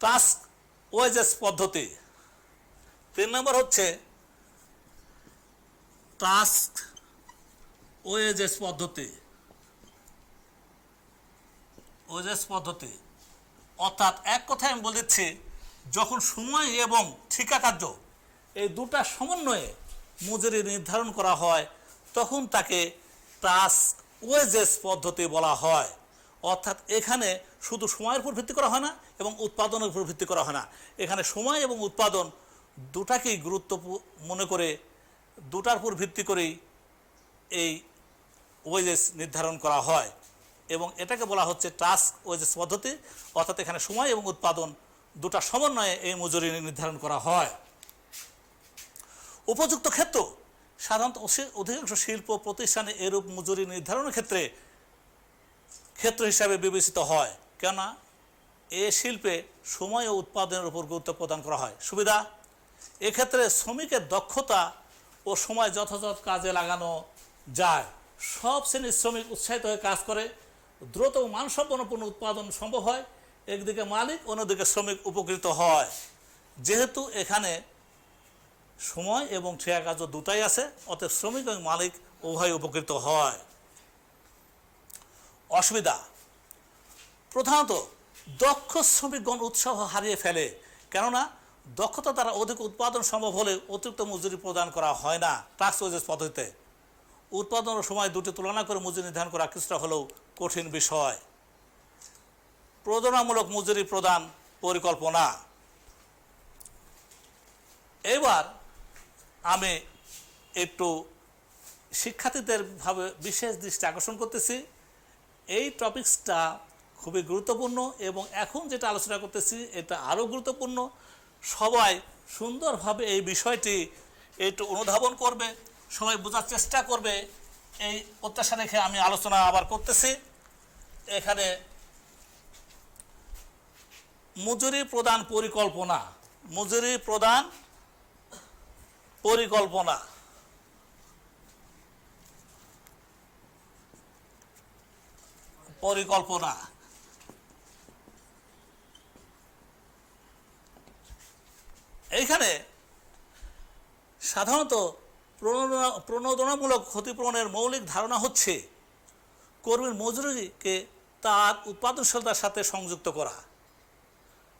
টাস্ক ওয়েজেস পদ্ধতি। 3 নম্বর হচ্ছে টাস্ক ওয়েজেস পদ্ধতি। ওয়েজেস পদ্ধতি অর্থাৎ এক কথায় আমি বলেছি, যখন সময় এবং ঠিকা কার্য এই দুটা সমন্বয়ে মজুরি নির্ধারণ করা হয় তখন তাকে টাস্ক ওয়েজেস পদ্ধতি বলা হয়। অর্থাৎ এখানে শুধু সময়ের উপর ভিত্তি করা হয় না এবং উৎপাদনের উপর ভিত্তি করা হয় না, এখানে সময় এবং উৎপাদন দুটাকেই গুরুত্বপূর্ণ মনে করে দুটার উপর ভিত্তি করেই এই ওয়েজেস নির্ধারণ করা হয় এবং এটাকে বলা হচ্ছে টাস্ক ওয়েজেস পদ্ধতি। অর্থাৎ এখানে সময় এবং উৎপাদন দুটা সমন্বয়ে এই মজুরি নির্ধারণ করা হয়। উপযুক্ত ক্ষেত্র: সাধারণত অধিকাংশ শিল্প প্রতিষ্ঠানে এরূপ মজুরি নির্ধারণের ক্ষেত্র হিসাবে বিবেচিত হয়, কেননা এ শিল্পে সময় ও উৎপাদনের উপর গুরুত্ব প্রদান করা হয়। সুবিধা: এক্ষেত্রে শ্রমিকের দক্ষতা ও সময় যথাযথ কাজে লাগানো যায়। সব শ্রেণীর শ্রমিক উৎসাহিত হয়ে কাজ করে, দ্রুত ও মানসম্পন্ন পণ্য উৎপাদন সম্ভব হয়। একদিকে মালিক, অন্যদিকে শ্রমিক উপকৃত হয়। যেহেতু এখানে সময় এবং ঠিকা কার্য দুটাই আছে, অতএব শ্রমিক এবং মালিক উভয় উপকৃত হয়। অসুবিধা: প্রধানত দক্ষ শ্রমিকগণ উৎসাহ হারিয়ে ফেলে, কেননা দক্ষতা দ্বারা অধিক উৎপাদন সম্ভব হলে অতিরিক্ত মজুরি প্রদান করা হয় না। টাস্ক ওয়েজেস পদ্ধতিতে উৎপাদন ও সময় দুটি তুলনা করে মজুরি নির্ধারণ করা কিছুটা হলেও কঠিন বিষয়। প্রযোজনামূলক মজুরি প্রদান পরিকল্পনা। এবার আমি একটু শিক্ষার্থীদের ভাবে বিশেষ দৃষ্টি আকর্ষণ করতেছি। এই টপিকসটা খুবই গুরুত্বপূর্ণ এবং এখন যেটা আলোচনা করতেছি এটা আরও গুরুত্বপূর্ণ। সবাই সুন্দরভাবে এই বিষয়টি একটু অনুধাবন করবে, সবাই বোঝার চেষ্টা করবে, এই প্রত্যাশা রেখে আমি আলোচনা আবার করতেছি। এখানে মজুরি প্রদান পরিকল্পনা। মজুরি প্রদান পরিকল্পনা পরিকল্পনা এইখানে সাধারণত প্রণোদনামূলক ক্ষতিপূরণের মৌলিক ধারণা হচ্ছে কর্মীর মজুরিকে তার উৎপাদনশীলতার সাথে সংযুক্ত করা,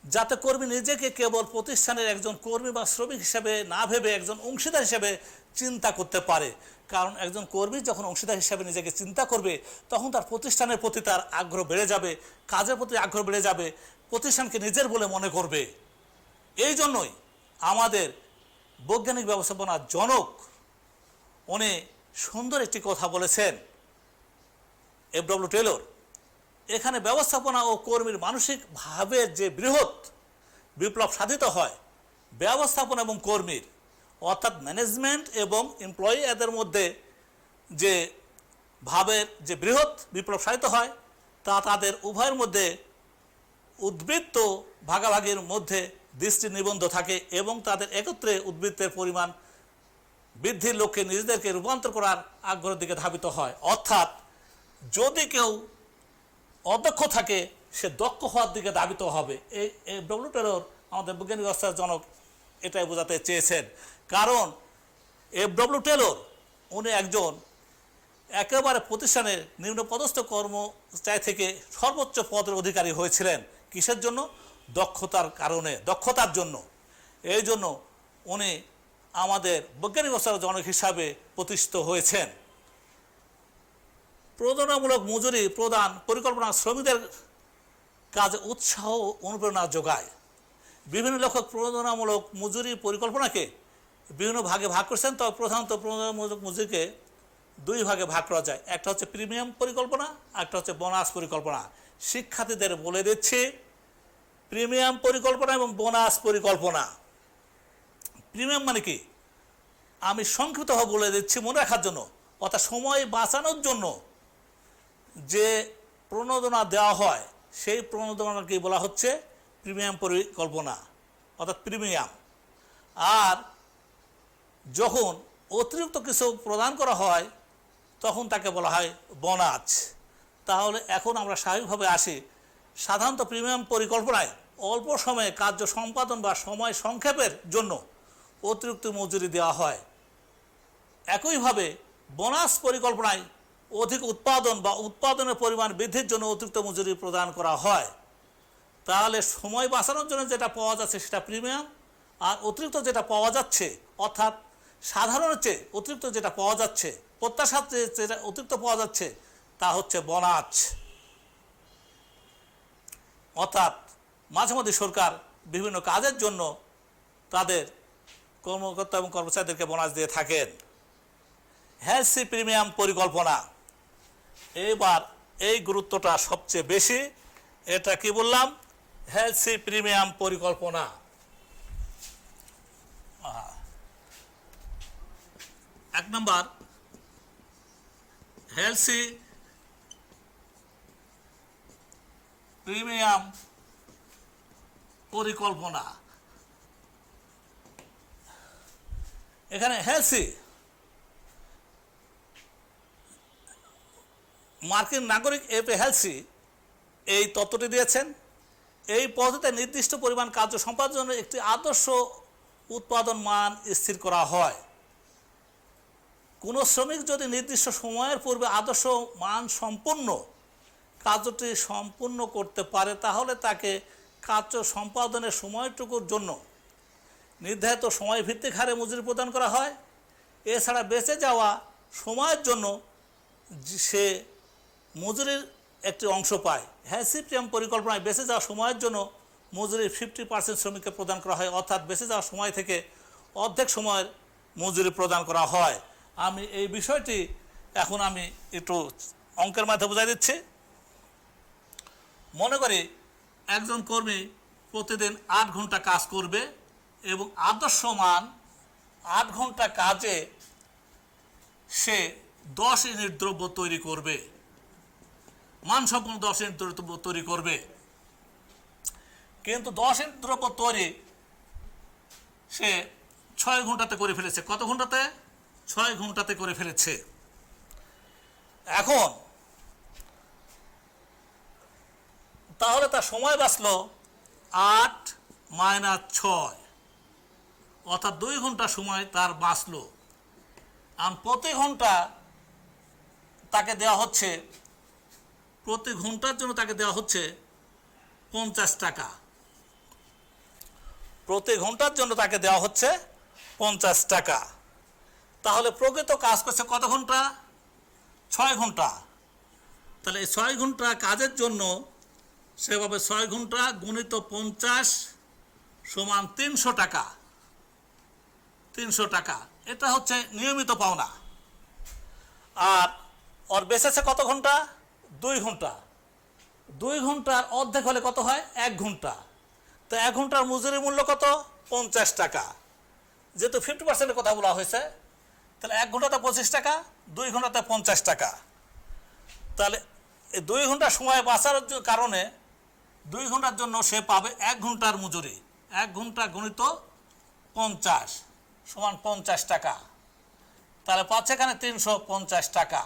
যাতে কর্মী নিজেকে কেবল প্রতিষ্ঠানের একজন কর্মী বা শ্রমিক হিসেবে না ভেবে একজন অংশীদার হিসেবে চিন্তা করতে পারে। কারণ একজন কর্মী যখন অংশীদার হিসেবে নিজেকে চিন্তা করবে তখন তার প্রতিষ্ঠানের প্রতি তার আগ্রহ বেড়ে যাবে, কাজের প্রতি আগ্রহ বেড়ে যাবে, প্রতিষ্ঠানকে নিজের বলে মনে করবে। এই জন্যই আমাদের বৈজ্ঞানিক ব্যবস্থাপনার জনক উনি সুন্দর একটি কথা বলেছেন এফডব্লিউ টেলর। এখানে ব্যবস্থাপনা ও কর্মীর মানসিক ভাবের যে বৃহৎ বিপ্লব সাধিত হয় ব্যবস্থাপনা এবং কর্মীর, অর্থাৎ ম্যানেজমেন্ট এবং এমপ্লয়ি এদের মধ্যে যে ভাবের যে বৃহৎ বিপ্লব সাধিত হয় তা তাদের উভয়ের মধ্যে উদ্বৃত্ত ভাগাভাগির মধ্যে দৃষ্টি নিবন্ধ থাকে এবং তাদের একত্রে উদ্বৃত্তের পরিমাণ বৃদ্ধির লক্ষ্যে নিজেদেরকে রূপান্তর করার আগ্রহের দিকে ধাবিত হয়। অর্থাৎ যদি কেউ অদক্ষ থাকে সে দক্ষ হওয়ার দিকে ধাবিত হবে। এই ডব্লিউ টেলর আমাদের বৈজ্ঞানিক ব্যবস্থার জনক এটাই বোঝাতে চেয়েছেন। কারণ এফডব্লিউ টেলর উনি একজন একেবারে প্রতিষ্ঠানের নিম্নপদস্থ কর্মচারী থেকে সর্বোচ্চ পদের অধিকারী হয়েছিলেন। কিসের জন্য? দক্ষতার কারণে, দক্ষতার জন্য। এই জন্য উনি আমাদের বৈজ্ঞানিক ব্যবস্থার জনক হিসাবে প্রতিষ্ঠিত হয়েছেন। প্রণোদনামূলক মজুরি প্রদান পরিকল্পনা শ্রমিকদের কাজে উৎসাহ ও অনুপ্রেরণা যোগায়। বিভিন্ন লেখক প্রণোদনামূলক মজুরি পরিকল্পনাকে বিভিন্ন ভাগে ভাগ করেছেন। তবে প্রধানত প্রণোদনামূলক মজুরিকে দুই ভাগে ভাগ করা যায়। একটা হচ্ছে প্রিমিয়াম পরিকল্পনা, একটা হচ্ছে বোনাস পরিকল্পনা। শিক্ষার্থীদের বলে দিচ্ছি প্রিমিয়াম পরিকল্পনা এবং বোনাস পরিকল্পনা। প্রিমিয়াম মানে কি আমি সংক্ষিপ্তভাবে বলে দিচ্ছি মনে রাখার জন্য, অর্থাৎ সময় বাঁচানোর জন্য যে প্রণোদনা দেওয়া হয় সেই প্রণোদনাকে বলা হচ্ছে প্রিমিয়াম পরিকল্পনা, অর্থাৎ প্রিমিয়াম। আর যখন অতিরিক্ত কিছু প্রদান করা হয় তখন তাকে বলা হয় বোনাস। তাহলে এখন আমরা স্বাভাবিকভাবে আসি। সাধারণত প্রিমিয়াম পরিকল্পনায় অল্প সময়ে কার্য সম্পাদন বা সময় সংক্ষেপের জন্য অতিরিক্ত মজুরি দেওয়া হয়। একইভাবে বোনাস পরিকল্পনায় অধিক উৎপাদন বা উৎপাদনের পরিমাণ বৃদ্ধির জন্য অতিরিক্ত মজুরি প্রদান করা হয়। তাহলে সময় বাঁচানোর জন্য যেটা পাওয়া যাচ্ছে সেটা প্রিমিয়াম, আর অতিরিক্ত যেটা পাওয়া যাচ্ছে অর্থাৎ সাধারণের চেয়ে অতিরিক্ত যেটা পাওয়া যাচ্ছে, প্রত্যাশার চেয়ে যেটা অতিরিক্ত পাওয়া যাচ্ছে তা হচ্ছে বোনাস। অর্থাৎ মাঝে মধ্যে সরকার বিভিন্ন কাজের জন্য তাদের কর্মকর্তা এবং কর্মচারীদেরকে বোনাস দিয়ে থাকেন। হেলসি প্রিমিয়াম পরিকল্পনা, এবার এই গুরুত্বটা সবচেয়ে বেশি। এটা কি বললাম? হেলসি প্রিমিয়াম পরিকল্পনা। এক নম্বর হেলসি প্রিমিয়াম পরিকল্পনা। এখানে হেলসি মার্কিন নাগরিক এফ এ হেলসি এই তত্ত্বটি দিয়েছেন। এই পদ্ধতিতে নির্দিষ্ট পরিমাণ কার্য সম্পাদনের জন্য একটি আদর্শ উৎপাদন মান স্থির করা হয়। কোনো শ্রমিক যদি নির্দিষ্ট সময়ের পূর্বে আদর্শ মান সম্পন্ন কার্যটি সম্পূর্ণ করতে পারে তাহলে তাকে কার্য সম্পাদনের সময়টুকুর জন্য নির্ধারিত সময় ভিত্তিক হারে মজুরি প্রদান করা হয়। এছাড়া বেঁচে যাওয়া সময়ের জন্য সে মজুরির একটি অংশ পায়। হেলসি প্রিমিয়াম পরিকল্পনায় বেঁচে যাওয়া সময়ের জন্য মজুরির 50% শ্রমিককে প্রদান করা হয়, অর্থাৎ বেঁচে যাওয়া সময় থেকে অর্ধেক সময়ের মজুরি প্রদান করা হয়। আমি এই বিষয়টি এখন আমি একটু অঙ্কের মাধ্যমে বোঝাই দিচ্ছি। মনে করি একজন কর্মী প্রতিদিন 8 ঘন্টা কাজ করবে এবং আদর্শ মান 8 ঘন্টা কাজে সে 10 ইউনিট দ্রব্য তৈরি করবে, মানসম্পন্ন 10 ইউনিট দ্রব্য তৈরি করবে। কিন্তু 10 ইউনিট দ্রব্য তৈরি সে 6 ঘন্টাতে করে ফেলেছে। কত ঘন্টাতে? 6 ঘন্টাতে করে ফেলেছে। এখন তাহলে তার সময় বাঁচলো 8 - 6, অর্থাৎ 2 ঘন্টা সময় তার বাঁচলো। আর প্রতি ঘন্টা তাকে দেওয়া হচ্ছে, প্রতি ঘন্টার জন্য তাকে দেওয়া হচ্ছে 50 টাকা। প্রতি ঘন্টার জন্য তাকে দেওয়া হচ্ছে 50 টাকা। তাহলে প্রকৃত কাজ করছে কত ঘন্টা? 6 ঘন্টা। তাহলে এই 6 ঘন্টা কাজের জন্য সেভাবে 6 ঘন্টা গুণিত 50 সমান 300 টাকা। 300 টাকা এটা হচ্ছে নিয়মিত পাওনা। আর ওর বেঁচেছে কত ঘন্টা? 2 ঘন্টা। 2 ঘন্টার অর্ধেক হলে কত হয়? 1 ঘন্টা। তো 1 ঘন্টার মজুরি মূল্য কত? 50 টাকা। যেহেতু 50% কথা বলা হয়েছে, তাহলে 1 ঘন্টাতে 25 টাকা, 2 ঘন্টাতে 50 টাকা। তাহলে এই 2 ঘন্টা সময় বাঁচার কারণে 2 ঘন্টার জন্য সে পাবে 1 ঘন্টার মজুরি। 1 ঘন্টা গুণিত 50 সমান 50 টাকা। তাহলে পাচ্ছে এখানে 350 টাকা।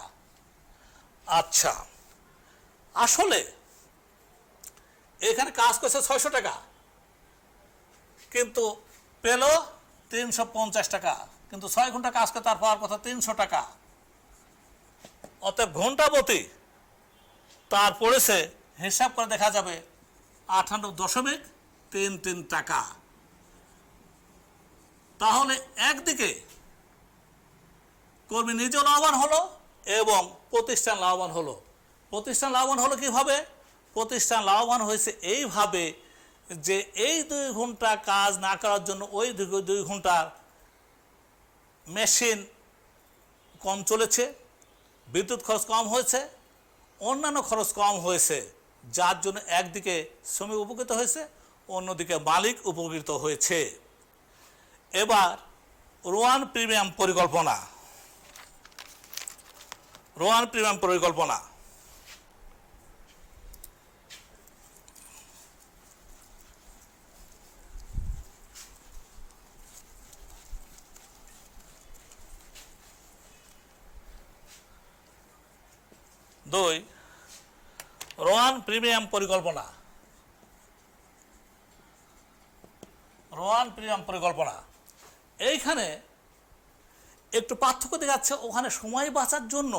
আচ্ছা, আসলে এখানে কাজ করছে 600 টাকা, কিন্তু পেল 350 টাকা। কিন্তু 6 ঘন্টা কাজ করে তার পাওয়ার কথা 300 টাকা। অতএব ঘন্টা প্রতি তার পড়েছে, হিসাব করে দেখা যাবে 58.33 টাকা। তাহলে একদিকে কর্মী নিজেও লাভবান হলো এবং প্রতিষ্ঠান লাভবান হলো। প্রতিষ্ঠান লাভবান হলো কীভাবে? প্রতিষ্ঠান লাভবান হয়েছে এইভাবে যে এই 2 ঘন্টা কাজ না করার জন্য ওই 2 ঘন্টার মেশিন কম চলেছে, বিদ্যুৎ খরচ কম হয়েছে, অন্যান্য খরচ কম হয়েছে, যার জন্য একদিকে শ্রমিক উপকৃত হয়েছে, অন্যদিকে মালিক উপকৃত হয়েছে। এবার রোয়ান প্রিমিয়াম পরিকল্পনা। রোয়ান প্রিমিয়াম পরিকল্পনা দুই, রোয়ান প্রিমিয়াম পরিকল্পনা। রোয়ান প্রিমিয়াম পরিকল্পনা এইখানে একটু পার্থক্য দেখা যাচ্ছে। ওখানে সময় বাঁচার জন্য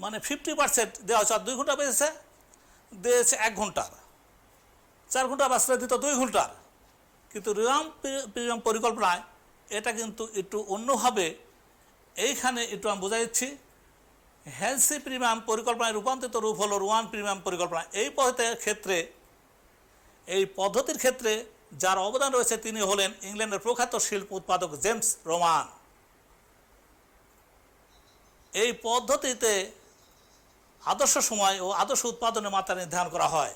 মানে 50% দেওয়া হচ্ছে, 2 ঘন্টা বেঁচেছে, দিয়েছে 1 ঘন্টার, 4 ঘন্টা বাঁচলে দিত 2 ঘন্টার। কিন্তু রোয়ান প্রিমিয়াম পরিকল্পনায় এটা কিন্তু একটু অন্যভাবে। এইখানে একটু আমি বোঝাই দিচ্ছি। হেলসি প্রিমিয়াম পরিকল্পনায় রূপান্তরিত রূপ হলো রোয়ান প্রিমিয়াম পরিকল্পনা। এই পদ্ধতির ক্ষেত্রে যার অবদান রয়েছে তিনি হলেন ইংল্যান্ডের প্রখ্যাত শিল্প উৎপাদক জেমস রোমান। এই পদ্ধতিতে আদর্শ সময় ও আদর্শ উৎপাদনের মাত্রা নির্ধারণ করা হয়।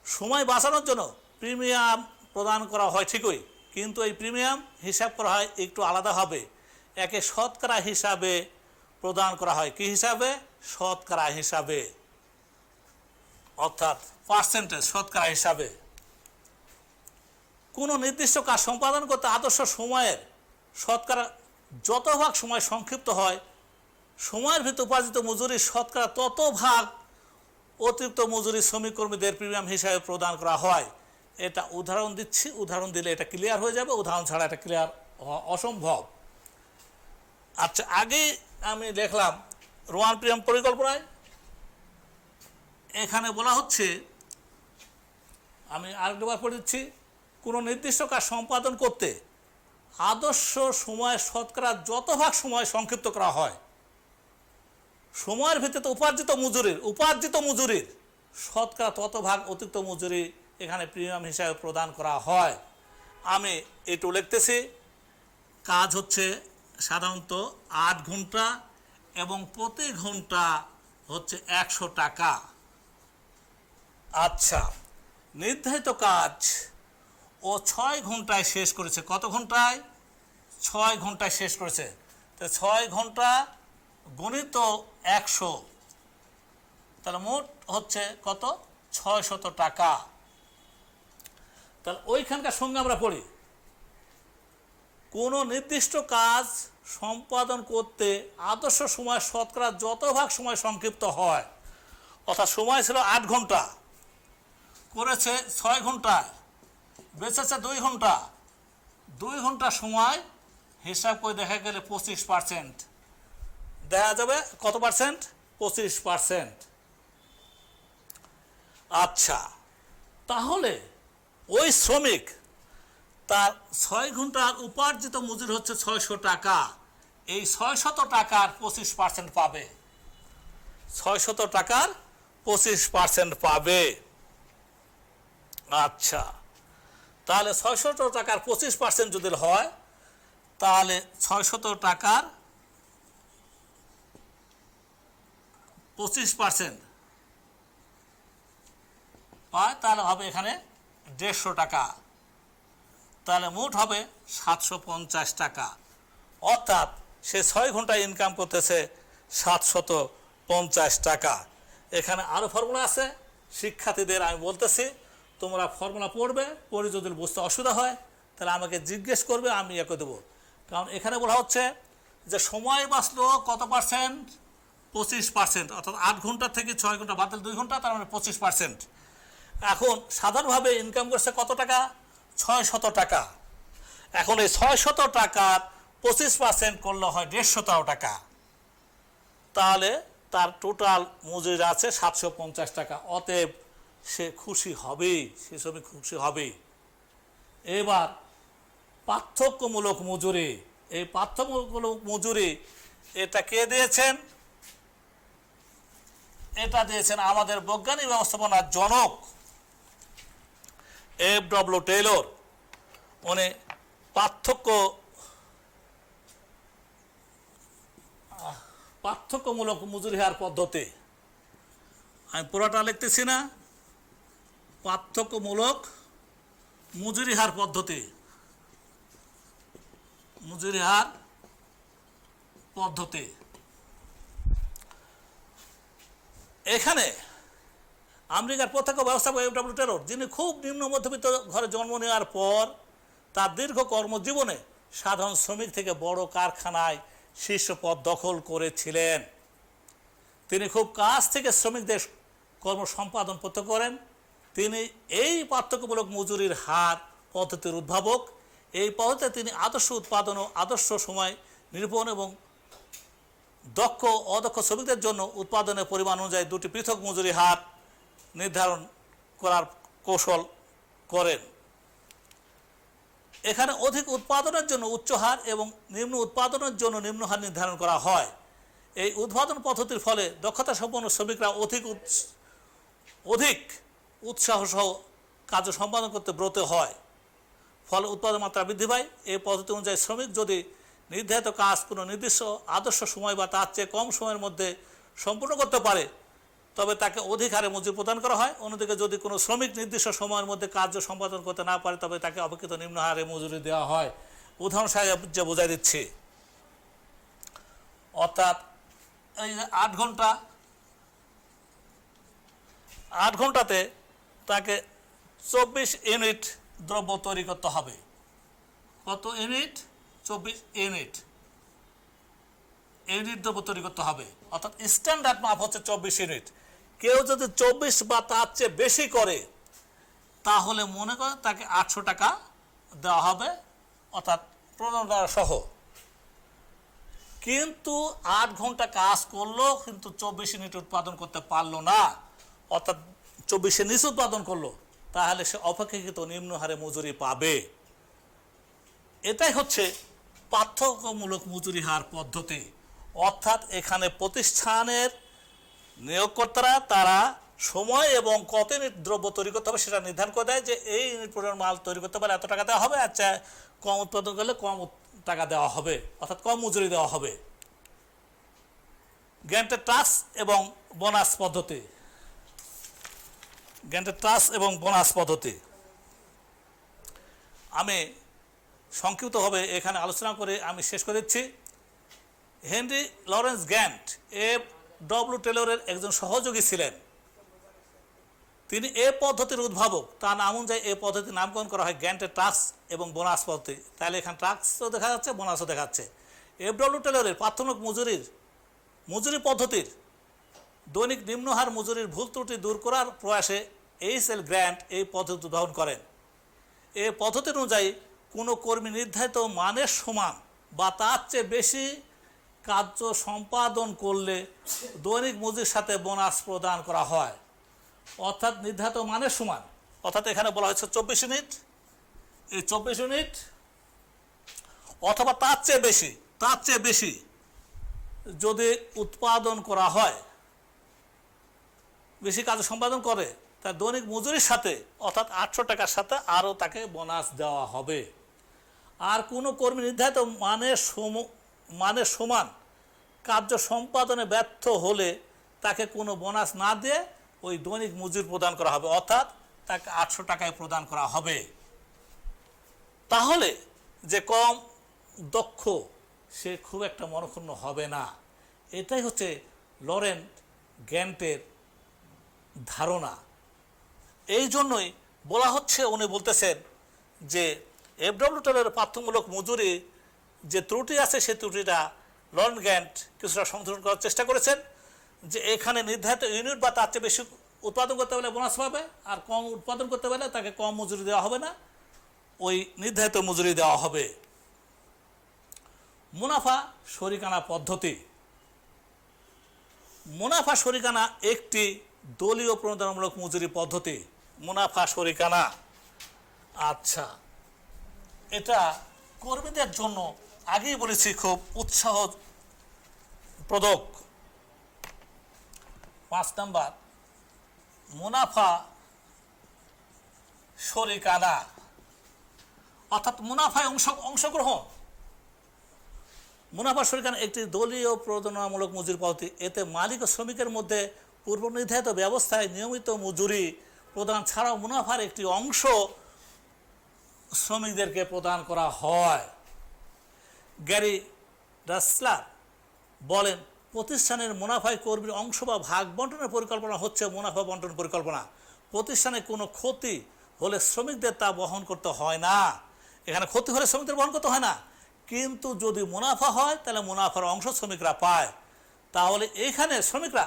সময় বাঁচানোর জন্য প্রিমিয়াম প্রদান করা হয় ঠিকই, কিন্তু এই প্রিমিয়াম হিসাব করা হয় একটু আলাদাভাবে। একে শতকরা হিসাবে প্রদান করা হয়। কি হিসাবে? শতকরা হিসাবে, অর্থাৎ পার্সেন্টেজ, শতকরা হিসাবে। কোনো নির্দিষ্ট কাজ সম্পাদন করতে আদর্শ সময়ের শতকরা যত ভাগ সময় সংক্ষিপ্ত হয়, সময়ের ভিতর উপার্জিত মজুরির শতকরা তত ভাগ অতিরিক্ত মজুরি শ্রমিক কর্মীদের প্রিমিয়াম হিসাবে প্রদান করা হয়। এটা উদাহরণ দিচ্ছি, উদাহরণ দিলে এটা ক্লিয়ার হয়ে যাবে, উদাহরণ ছাড়া এটা ক্লিয়ার হওয়া অসম্ভব। আচ্ছা, আগে আমি দেখলাম রোয়ান প্রিমিয়াম পরিকল্পনায় এখানে বলা হচ্ছে, আমি আরেকবার পড়ে দিচ্ছি, কোনো নির্দিষ্ট কাজ সম্পাদন করতে আদর্শ সময়ের শতকরা যত ভাগ সময় সংক্ষিপ্ত করা হয়, সময়ের ভিত্তিতে উপার্জিত মজুরির শতকরা তত ভাগ অতিরিক্ত মজুরি এখানে প্রিমিয়াম হিসাবে প্রদান করা হয়। আমি একটু লিখতেছি। কাজ হচ্ছে সাধারণত 8 ঘন্টা এবং প্রতি ঘন্টা হচ্ছে 100 টাকা। আচ্ছা, নির্ধারিত কাজ ও 6 ঘন্টায় শেষ করেছে। কত ঘন্টায়? 6 ঘন্টায় শেষ করেছে। তো 6 ঘন্টা গণিত 100, তাহলে মোট হচ্ছে কত? 600 টাকা। তাহলে ওইখানকার সঙ্গে আমরা পড়ি, কোনো নির্দিষ্ট কাজ সম্পাদন করতে আদর্শ সময় শতকরা যত ভাগ সময় সংক্ষিপ্ত হয়, অর্থাৎ সময় ছিল 8 ঘন্টা, করেছে 6 ঘন্টায়, বেঁচেছে 2 ঘন্টা। 2 ঘন্টা সময় হিসাব করে দেখা গেলে 25% দেখা যাবে। কত পার্সেন্ট? 25%। আচ্ছা, তাহলে ওই শ্রমিক তার 6 ঘন্টার উপার্জিত মজুরি হচ্ছে 600 টাকা। এই 600 টাকার 25% পাবে। 600 টাকার 25% পাবে। আচ্ছা, তাহলে 600 টাকার 25% যদি হয়, তাহলে 600 টাকার 25% পায়, তাহলে হবে এখানে 150 টাকা, তাহলে মোট হবে 750 টাকা। অর্থাৎ সে 6 ঘন্টা ইনকাম করতেছে 750 টাকা। এখানে আরও ফর্মুলা আছে, শিক্ষার্থীদের আমি বলতেছি, তোমরা ফর্মুলা পড়বে, পড়ে যদি বুঝতে অসুবিধা হয় তাহলে আমাকে জিজ্ঞেস করবে, আমি ইয়ে করে দেবো। কারণ এখানে বলা হচ্ছে যে সময় বাঁচলো কত পার্সেন্ট, 25%, অর্থাৎ 8 ঘন্টা থেকে 6 ঘন্টা বাদ দিলে 2 ঘন্টা, তার মানে 25%। এখন সাধারণভাবে ইনকাম করছে কত টাকা, 600 টাকা। এখন এই 600 টাকার 25% করলে হয় 150 টাকা, তাহলে তার টোটাল মজুরি আছে 750 টাকা। অতএব সে খুশি হবেই, সে শ্রমিক খুশি হবেই। এবার পার্থক্যমূলক মজুরি, এই পার্থক্যমূলক মজুরি এটা কে দিয়েছেন, এটা দিয়েছেন আমাদের বৈজ্ঞানিক ব্যবস্থাপনার জনক এফ.ডব্লিউ. টেইলর। উনি পার্থক্যমূলক মজুরি হার পদ্ধতি, আমি পুরোটা লিখতেছি না, পার্থক্যমূলক মজুরি হার পদ্ধতি, মজুরি হার পদ্ধতি। এখানে আমেরিকার প্রত্যক্ষ ব্যবস্থাপক এফ.ডব্লিউ. টেইলর, যিনি খুব নিম্ন মধ্যবিত্ত ঘরে জন্ম নেওয়ার পর তার দীর্ঘ কর্মজীবনে সাধারণ শ্রমিক থেকে বড় কারখানায় শীর্ষ পদ দখল করেছিলেন। তিনি খুব কাছ থেকে শ্রমিকদের কর্ম সম্পাদন করতে করেন। তিনি এই পার্থক্যমূলক মজুরির হার পদ্ধতির উদ্ভাবক। এই পদ্ধতিতে তিনি আদর্শ উৎপাদন ও আদর্শ সময় নিরূপণ এবং দক্ষ অদক্ষ শ্রমিকদের জন্য উৎপাদনের পরিমাণ অনুযায়ী দুটি পৃথক মজুরি হার নির্ধারণ করার কৌশল করেন। এখানে অধিক উৎপাদনের জন্য উচ্চ হার এবং নিম্ন উৎপাদনের জন্য নিম্ন হার নির্ধারণ করা হয়। এই উৎপাদন পদ্ধতির ফলে দক্ষতা সম্পন্ন শ্রমিকরা অধিক উৎসাহ সহ কার্য সম্পাদন করতে ব্রত হয়, ফলে উৎপাদন মাত্রা বৃদ্ধি পায়। এই পদ্ধতি অনুযায়ী শ্রমিক যদি নির্ধারিত কাজ কোনো নির্দিষ্ট আদর্শ সময় বা তার চেয়ে কম সময়ের মধ্যে সম্পূর্ণ করতে পারে তবে তাকে অধিক হারে মজুরি প্রদান করা হয়। অন্যদিকে যদি কোনো শ্রমিক নির্দিষ্ট সময়ের মধ্যে কার্য সম্পাদন করতে না পারে তবে তাকে অপেক্ষিত নিম্ন হারে মজুরি দেওয়া হয়। উদাহরণ সাহায্যে বোঝাই দিচ্ছি। অর্থাৎ এই যে 8 ঘন্টাতে তাকে 24 ইউনিট দ্রব্য তৈরি করতে হবে। কত ইউনিট? 24 ইউনিট দ্রব্য তৈরি করতে হবে। অর্থাৎ স্ট্যান্ডার্ড মাপ হচ্ছে 24 ইউনিট। কেউ যদি 24 বা তার চেয়ে বেশি করে তাহলে মনে করেন তাকে 800 টাকা দেওয়া হবে, অর্থাৎ প্রণোদনা সহ। কিন্তু 8 ঘন্টা কাজ করলো কিন্তু 24 ইউনিট উৎপাদন করতে পারলো না, অর্থাৎ 24-এর নিচে উৎপাদন করলো, তাহলে সে অপেক্ষাকৃত নিম্ন হারে মজুরি পাবে। এটাই হচ্ছে পার্থক্যমূলক মজুরি হার পদ্ধতি। অর্থাৎ এখানে প্রতিষ্ঠানের নিয়োগকর্তারা তারা সময় এবং কত ইউনিট দ্রব্য তৈরি করতে হবে সেটা নির্ধারণ করে দেয়, যে এই ইউনিট পরিমাণ মাল তৈরি করতে পারলে এত টাকা দেওয়া হবে, আচ্ছা কম উৎপাদন করলে কম টাকা দেওয়া হবে, অর্থাৎ কম মজুরি দেওয়া হবে। গ্র্যান্টেড ট্রাস্ট এবং বোনাস পদ্ধতি, গ্র্যান্টেড ট্রাস্ট এবং বোনাস পদ্ধতি আমি সংক্ষিপ্তভাবে এখানে আলোচনা করে আমি শেষ করে দিচ্ছি। Henry Lawrence Grant F W. টেইলরের একজন সহযোগী ছিলেন। তিনি এ পদ্ধতির উদ্ভাবক। তার নাম অনুযায়ী এই পদ্ধতির নামকরণ করা হয় গ্র্যান্টেড ট্রাস্ট এবং বোনাস পদ্ধতি। তাহলে এখানে ট্রাস্টও দেখা যাচ্ছে, বোনাসও দেখা যাচ্ছে। এফ.ডব্লিউ. টেইলরের প্রাথমিক মজুরি পদ্ধতির দৈনিক নিম্নহার মজুরির ভুল ত্রুটি দূর করার প্রয়াসে এইচ.এল. গ্র্যান্ট এই পদ্ধতি উদ্ভাবন করেন। এই পদ্ধতি অনুযায়ী কোনো কর্মী নির্ধারিত মানের সমান বা তার চেয়ে বেশি কার্য সম্পাদন করলে দৈনিক মজুরির সাথে বোনাস প্রদান করা হয়। অর্থাৎ নির্ধারিত মানের সমান, অর্থাৎ এখানে বলা হয়েছে 24 ইউনিট, এই 24 ইউনিট অথবা তার চেয়ে বেশি যদি উৎপাদন করা হয়, বেশি কাজ সম্পাদন করে, তার দৈনিক মজুরির সাথে অর্থাৎ 800 টাকার সাথে আরও তাকে বোনাস দেওয়া হবে। আর কোনো কর্মী নির্ধারিত মানের সমান কার্য সম্পাদনে ব্যর্থ হলে তাকে কোনো বোনাস না দিয়ে ওই দৈনিক মজুরি প্রদান করা হবে, অর্থাৎ তাকে 800 টাকায় প্রদান করা হবে। তাহলে যে কম দক্ষ সে খুব একটা মনক্ষুণ্ণ হবে না। এটাই হচ্ছে লরেন্ট গ্যান্টের ধারণা। এই জন্যই বলা হচ্ছে, উনি বলতেছেন যে এফডব্লিউ টেলরের পাঠ্যমূলক মজুরি যে ত্রুটি আছে সেই ত্রুটিটা লরেন্ট গ্যান্ট কিছুটা সংশোধন করার চেষ্টা করেছেন, যে এখানে নির্ধারিত ইউনিট বা তার চেয়ে বেশি উৎপাদন করতে পারলে বোনাস পাবে, আর কম উৎপাদন করতে পারলে তাকে কম মজুরি দেওয়া হবে না, ওই নির্ধারিত মজুরি দেওয়া হবে। মুনাফা শরিকানা পদ্ধতি। মুনাফা শরিকানা একটি দলীয় প্রণোদনামূলক মজুরি পদ্ধতি। মুনাফা শরিকানা, আচ্ছা, এটা কর্মীদের জন্য আগেই বলেছি খুব উৎসাহপ্রদক। 5 নাম্বার মুনাফা শরিকানা, অর্থাৎ মুনাফায় অংশগ্রহণ। মুনাফা শরিকানা একটি দলীয় প্রণোদনামূলক মজুরি পদ্ধতি। এতে মালিক ও শ্রমিকের মধ্যে পূর্ব নির্ধারিত ব্যবস্থায় নিয়মিত মজুরি প্রদান ছাড়াও মুনাফার একটি অংশ শ্রমিকদেরকে প্রদান করা হয়। গ্যারি রাসলার বলেন, প্রতিষ্ঠানের মুনাফায় কর্মীর অংশ বা ভাগ বন্টনের পরিকল্পনা হচ্ছে মুনাফা বন্টন পরিকল্পনা। প্রতিষ্ঠানে কোনো ক্ষতি হলে শ্রমিকদের তা বহন করতে হয় না। এখানে ক্ষতি হলে শ্রমিকদের বহন করতে হয় না, কিন্তু যদি মুনাফা হয় তাহলে মুনাফার অংশ শ্রমিকরা পায়। তাহলে এইখানে শ্রমিকরা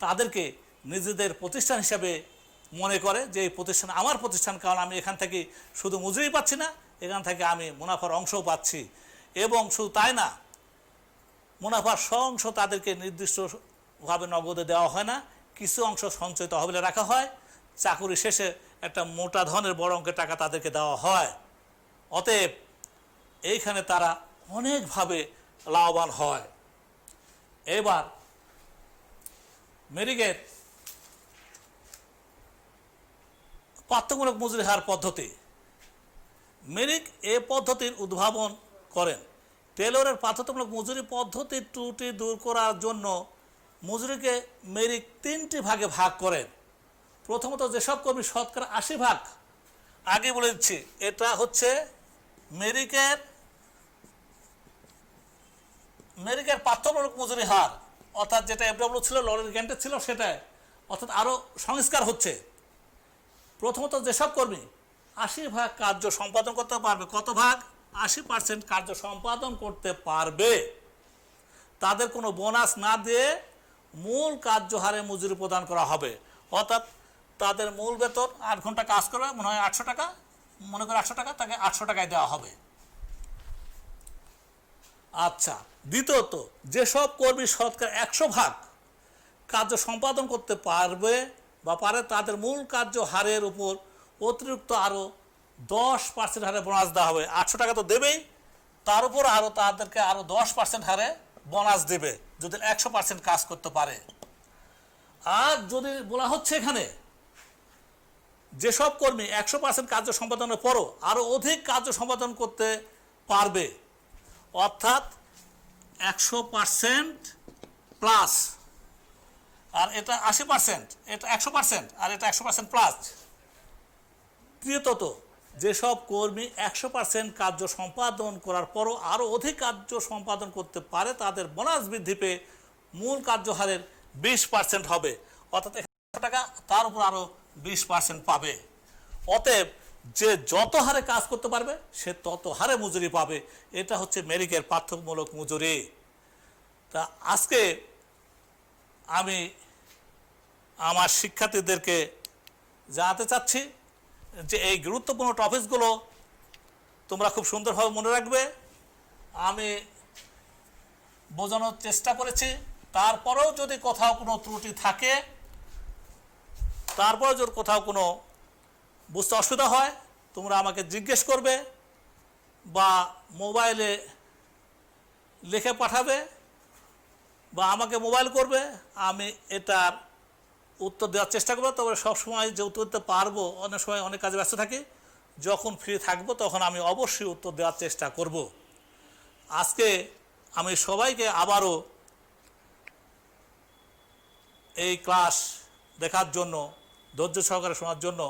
তাদেরকে নিজেদের প্রতিষ্ঠান হিসাবে মনে করে যে এই প্রতিষ্ঠান আমার প্রতিষ্ঠান, কারণ আমি এখান থেকে শুধু মজুরি পাচ্ছি না, এখান থেকে আমি মুনাফার অংশও পাচ্ছি। এবং শুধু তাই না, মুনাফার অংশ তাদেরকে নির্দিষ্টভাবে নগদে দেওয়া হয় না, কিছু অংশ সঞ্চয় তহবিলে রাখা হয়। চাকুরি শেষে একটা মোটা ধরনের বড় অঙ্কের টাকা তাদেরকে দেওয়া হয়। অতএব এইখানে তারা অনেকভাবে লাভবান হয়। এবার মেরিগের পাঠ্যমূলক মজুরি হার পদ্ধতি। মেরিক এ পদ্ধতির উদ্ভাবন করেন। টেলরের পাঠ্যমূলক মজুরি পদ্ধতির ত্রুটি দূর করার জন্য মজুরিকে মেরিক 3টি ভাগে ভাগ করেন। প্রথমত, যেসব কর্মী শতকরা 80%, আগে বলে দিচ্ছি, এটা হচ্ছে মেরিকের পাঠ্যমূলক মজুরি হার, অর্থাৎ যেটা এফডব্লিউ ছিল, লরেন্ট গ্যান্টের ছিল সেটাই, অর্থাৎ আরও সংস্কার হচ্ছে। প্রথমত, যেসব কর্মী 80% কার্য সম্পাদন করতে পারবে, কত ভাগ? 80% কার্য সম্পাদন করতে পারবে, তাদের কোনো বোনাস না দিয়ে মূল কার্যহারে মজুরি প্রদান করা হবে। অর্থাৎ তাদের মূল বেতন 8 ঘন্টা কাজ করবে, মনে হয় 800 টাকা, মনে করে 800 টাকা, তাকে 800 টাকায় দেওয়া হবে। আচ্ছা, দ্বিতীয়ত, যেসব কর্মী শতকরা 100% কার্য সম্পাদন করতে পারবে বা পারে, তাদের মূল কার্য হারের উপর অতিরিক্ত আরও 10% হারে বোনাস দেওয়া হবে। 800 টাকা তো দেবেই, তার উপর আরও তাদেরকে আরও 10% হারে বোনাস দেবে যদি 100% কাজ করতে পারে। আর যদি বলা হচ্ছে এখানে যেসব কর্মী 100% কার্য সম্পাদনের পরও আরও অধিক কার্য সম্পাদন করতে পারবে, অর্থাৎ 100% প্লাস, আর এটা 80%, এটা 100%, আর এটা 100% প্লাস। তৃতীয়ত, যেসব কর্মী 100% কার্য সম্পাদন করার পরও আরও অধিক কার্য সম্পাদন করতে পারে, তাদের বোনাস বৃদ্ধি পেয়ে মূল কার্যহারের 20% হবে, অর্থাৎ 100 টাকা তার উপর আরও 20% পাবে। অতএব যে যত হারে কাজ করতে পারবে সে তত হারে মজুরি পাবে। এটা হচ্ছে মেরিকের পাঠ্যমূলক মজুরি। তা আজকে আমি আমার শিক্ষার্থীদেরকে জানাতে চাচ্ছি যে এই গুরুত্বপূর্ণ টপিকসগুলো তোমরা খুব সুন্দরভাবে মনে রাখবে। আমি বোঝানোর চেষ্টা করেছি, তারপরেও যদি কোথাও কোনো ত্রুটি থাকে, তারপরে যদি কোথাও কোনো বুঝতে অসুবিধা হয়, তোমরা আমাকে জিজ্ঞেস করবে বা মোবাইলে লিখে পাঠাবে বা আমাকে মোবাইল করবে, আমি এটার উত্তর দেওয়ার চেষ্টা করবো। তবে সবসময় যে উত্তর দিতে পারবো, অনেক সময় অনেক কাজে ব্যস্ত থাকি, যখন ফ্রি থাকবো তখন আমি অবশ্যই উত্তর দেওয়ার চেষ্টা করব। আজকে আমি সবাইকে আবারও এই ক্লাস দেখার জন্য, ধৈর্য সহকারে শোনার জন্য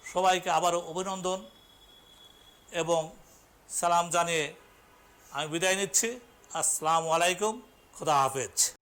সবাইকে আবারও অভিনন্দন এবং সালাম জানিয়ে আমি বিদায় নিচ্ছি। আসসালামু আলাইকুম, খোদা হাফেজ।